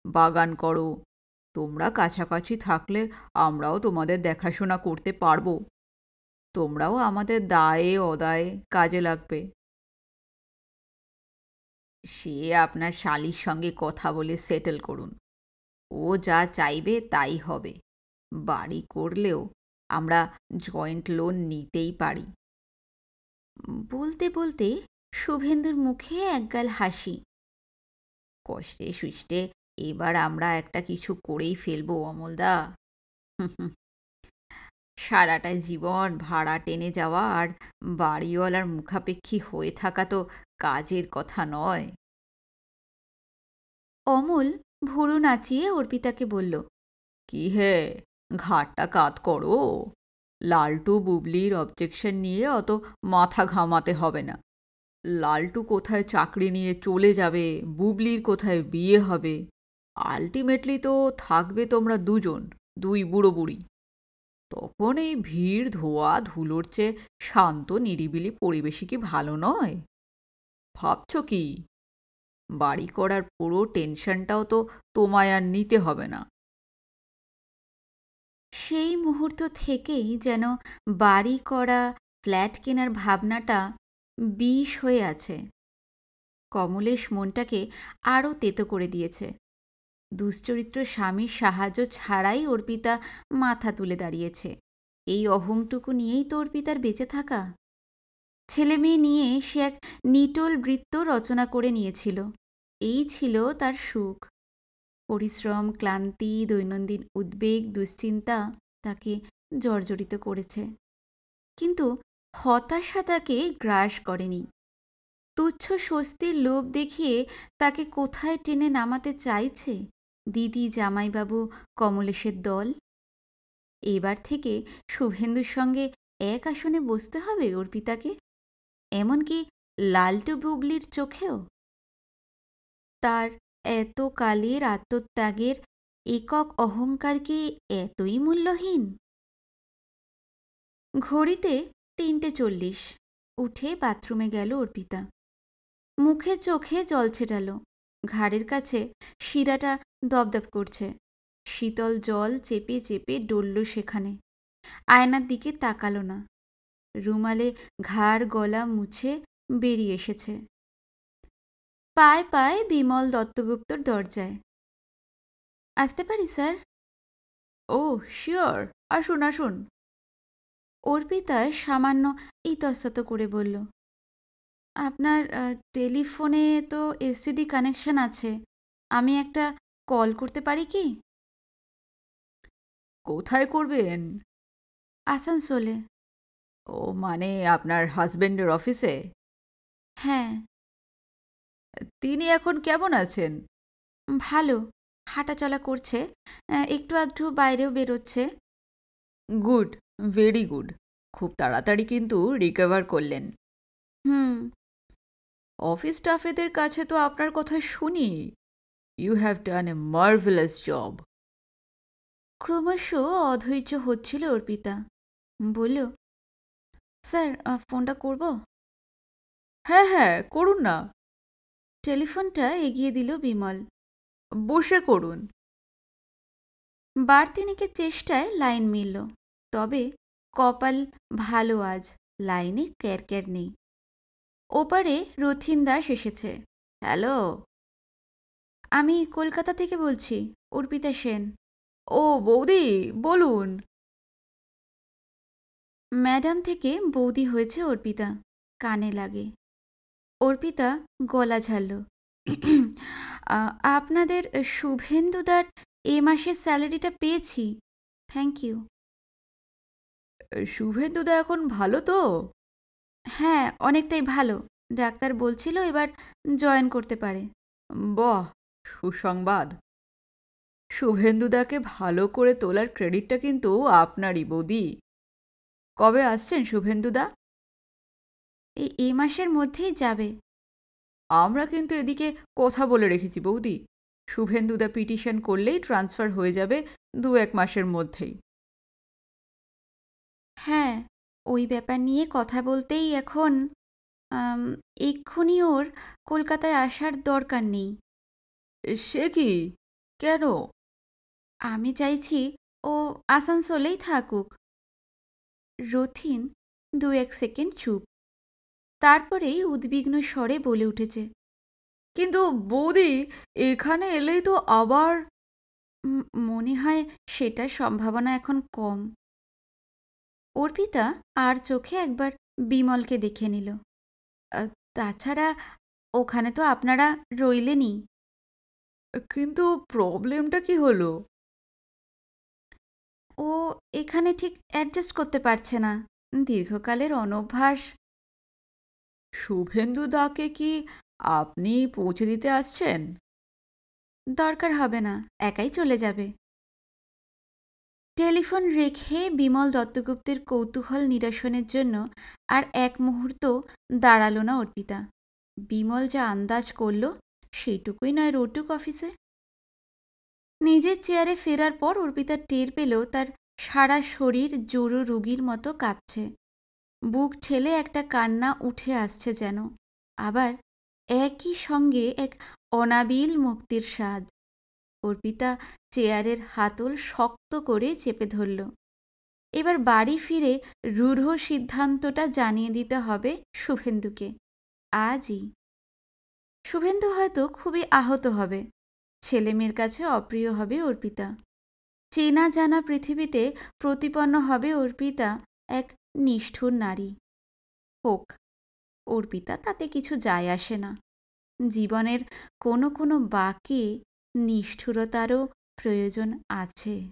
বাগান করো। তোমরা কাছাকাছি থাকলে আমরাও তোমাদের দেখাশোনা করতে পারবো, তোমরাও আমাদের দায়ে অদায়ে কাজে লাগবে। সে আপনার শালির সঙ্গে কথা বলে সেটেল করুন, ও যা চাইবে তাই হবে। বাড়ি করলেও আমরা জয়েন্ট লোন নিতেই পারি। বলতে বলতে শুভেন্দুর মুখে একগাল হাসি। কষ্টে সুষ্টে এবার আমরা একটা কিছু করেই ফেলবো অমলদা। সারাটা জীবন ভাড়া টেনে যাওয়া আর বাড়িওয়ালার মুখাপেক্ষী হয়ে থাকা তো কাজের কথা নয়। অমল ভুরু নাচিয়ে অর্পিতাকে বলল, কি হে, ঘাড়টা কাত করো। লালটু বুবলির অবজেকশন নিয়ে অত মাথা ঘামাতে হবে না। লালটু কোথায় চাকরি নিয়ে চলে যাবে, বুবলির কোথায় বিয়ে হবে, আলটিমেটলি তো থাকবে তোমরা দুজন, দুই বুড়ো বুড়ি। তখন এই ভিড় ধোয়া ধুলোর চেয়ে শান্ত নিরিবিলি পরিবেশই কি ভালো নয়? ভাবছ কি? বাড়ি করার পুরো টেনশনটাও তো তোমায় আর নিতে হবে না। সেই মুহূর্ত থেকেই যেন বাড়ি করা, ফ্ল্যাট কেনার ভাবনাটা বিষ হয়ে আছে। কমলেশ মনটাকে আরও তেতো করে দিয়েছে। দুশ্চরিত্র স্বামীর সাহায্য ছাড়াই অর্পিতা মাথা তুলে দাঁড়িয়েছে। এই অহংটুকু নিয়েই তো অর্পিতার বেঁচে থাকা। ছেলে মেয়ে নিয়ে সে এক নিটোল বৃত্ত রচনা করে নিয়েছিল। এই ছিল তার সুখ। পরিশ্রম, ক্লান্তি, দৈনন্দিন উদ্বেগ, দুশ্চিন্তা তাকে জর্জরিত করেছে, কিন্তু হতাশা তাকে গ্রাস করেনি। তুচ্ছ স্বস্তির লোভ দেখিয়ে তাকে কোথায় টেনে নামাতে চাইছে দিদি, জামাইবাবু, কমলেশের দল। এবার থেকে শুভেন্দুর সঙ্গে এক আসনে বসতে হবে অর্পিতাকে, এমনকি লালটু বুবলির চোখেও। তার এতকালের আত্মত্যাগের একক অহংকার কি এতই মূল্যহীন? ঘড়িতে ৩:৪০। উঠে বাথরুমে গেল অর্পিতা। মুখে চোখে জল ছেটালো। ঘাড়ের কাছে শিরাটা দপদপ করছে। শীতল জল চেপে চেপে ডলল সেখানে। আয়নার দিকে তাকালো না। রুমালে ঘাড় গলা মুছে বেরিয়ে এসেছে। পায়ে পায়ে বিমল দত্তগুপ্তর দরজায়। আসতে পারি স্যার? ও শিওর, আসুন আসুন। অর্পিতা সামান্য ইতস্তত করে বলল, আপনার টেলিফোনে তো এসটিডি কানেকশন আছে, আমি একটা কল করতে পারি কি? কোথায় করবেন? আসানসোলে। ও মানে আপনার হাজবেন্ডের অফিসে? হ্যাঁ। তিনি এখন কেমন আছেন? ভালো, হাঁটাচলা করছে, একটু আধটু বাইরেও বেরোচ্ছে। Good, very good. খুব তাড়াতাড়ি কিন্তু রিকভার করলেন। হুম। অফিস স্টাফেদের কাছে তো আপনার কথা শুনি। You have done a marvellous job. ক্রমশ অধৈর্য হচ্ছিল অর্পিতা। বলল, স্যার ফোনটা করব? হ্যাঁ হ্যাঁ, করুন না। টেলিফোনটা এগিয়ে দিল বিমল। বসে করুন। বার তিনেকের চেষ্টায় লাইন মিলল, তবে কপাল ভালো আজ, লাইনে ক্যারক্যার নেই। ওপারে রথিন দাস এসেছে। হ্যালো। আমি কলকাতা থেকে বলছি, অর্পিতা সেন। ও বৌদি, বলুন। ম্যাডাম থেকে বৌদি হয়েছে অর্পিতা, কানে লাগে। অর্পিতা গলা ঝাড়ল। আপনাদের শুভেন্দুদার এ মাসের স্যালারিটা পেয়েছি, থ্যাংক ইউ। শুভেন্দুদা এখন ভালো তো? হ্যাঁ, অনেকটাই ভালো। ডাক্তার বলছিল এবার জয়েন করতে পারে। বাহ, সুসংবাদ। শুভেন্দুদাকে ভালো করে তোলার ক্রেডিটটা কিন্তু আপনারই বৌদি। কবে আসছেন শুভেন্দুদা? এই মাসের মধ্যেই যাবে। আমরা কিন্তু এদিকে কথা বলে রেখেছি বৌদি। শুভেন্দুদা পিটিশন করলেই ট্রান্সফার হয়ে যাবে ২-১ মাসের মধ্যেই। হ্যাঁ, ওই ব্যাপার নিয়ে কথা বলতেই এখন এক্ষুনি ওর কলকাতায় আসার দরকার নেই। সে কি? কেন? আমি চাইছি ও আসানসোলেই থাকুক। রথিন ২-১ সেকেন্ড চুপ, তারপরেই উদ্বিগ্ন স্বরে বলে উঠেছে, কিন্তু বৌদি, এখানে এলেই তো আবার। মনে হয় সেটার সম্ভাবনা এখন কম। অর্পিতা আর চোখে একবার বিমলকে দেখে নিল। তাছাড়া ওখানে তো আপনারা রইলেনই। কিন্তু প্রবলেমটা কি হলো? ও এখানে ঠিক অ্যাডজাস্ট করতে পারছে না। দীর্ঘকালের অনভ্যাস। শুভেন্দু দাকে কি আপনি পৌঁছে দিতে আসছেন? দরকার হবে না, একাই চলে যাবে। টেলিফোন রেখে বিমল দত্তগুপ্তের কৌতূহল নিরসনের জন্য আর এক মুহূর্ত দাঁড়ালো না অর্পিতা। বিমল যা আন্দাজ করল সেইটুকুই নয় রোটুক অফিসে। নিজের চেয়ারে ফেরার পর অর্পিতা টের পেল তার সারা শরীর জোড়ো রোগীর মতো কাঁপছে। বুক ঠেলে একটা কান্না উঠে আসছে যেন। আবার একই সঙ্গে এক অনাবিল মুক্তির স্বাদ। অর্পিতা চেয়ারের হাতল শক্ত করে চেপে ধরল। এবার বাড়ি ফিরে রূঢ় সিদ্ধান্তটা জানিয়ে দিতে হবে শুভেন্দুকে, আজই। শুভেন্দু হয়তো খুবই আহত হবে। ছেলেমেয়ের কাছে অপ্রিয় হবে অর্পিতা। চেনা জানা পৃথিবীতে প্রতিপন্ন হবে অর্পিতা এক নিষ্ঠুর নারী। হোক, অর্পিতা তাতে কিছু যায় আসে না। জীবনের কোনো কোনো বাঁকে নিষ্ঠুরতারও প্রয়োজন আছে।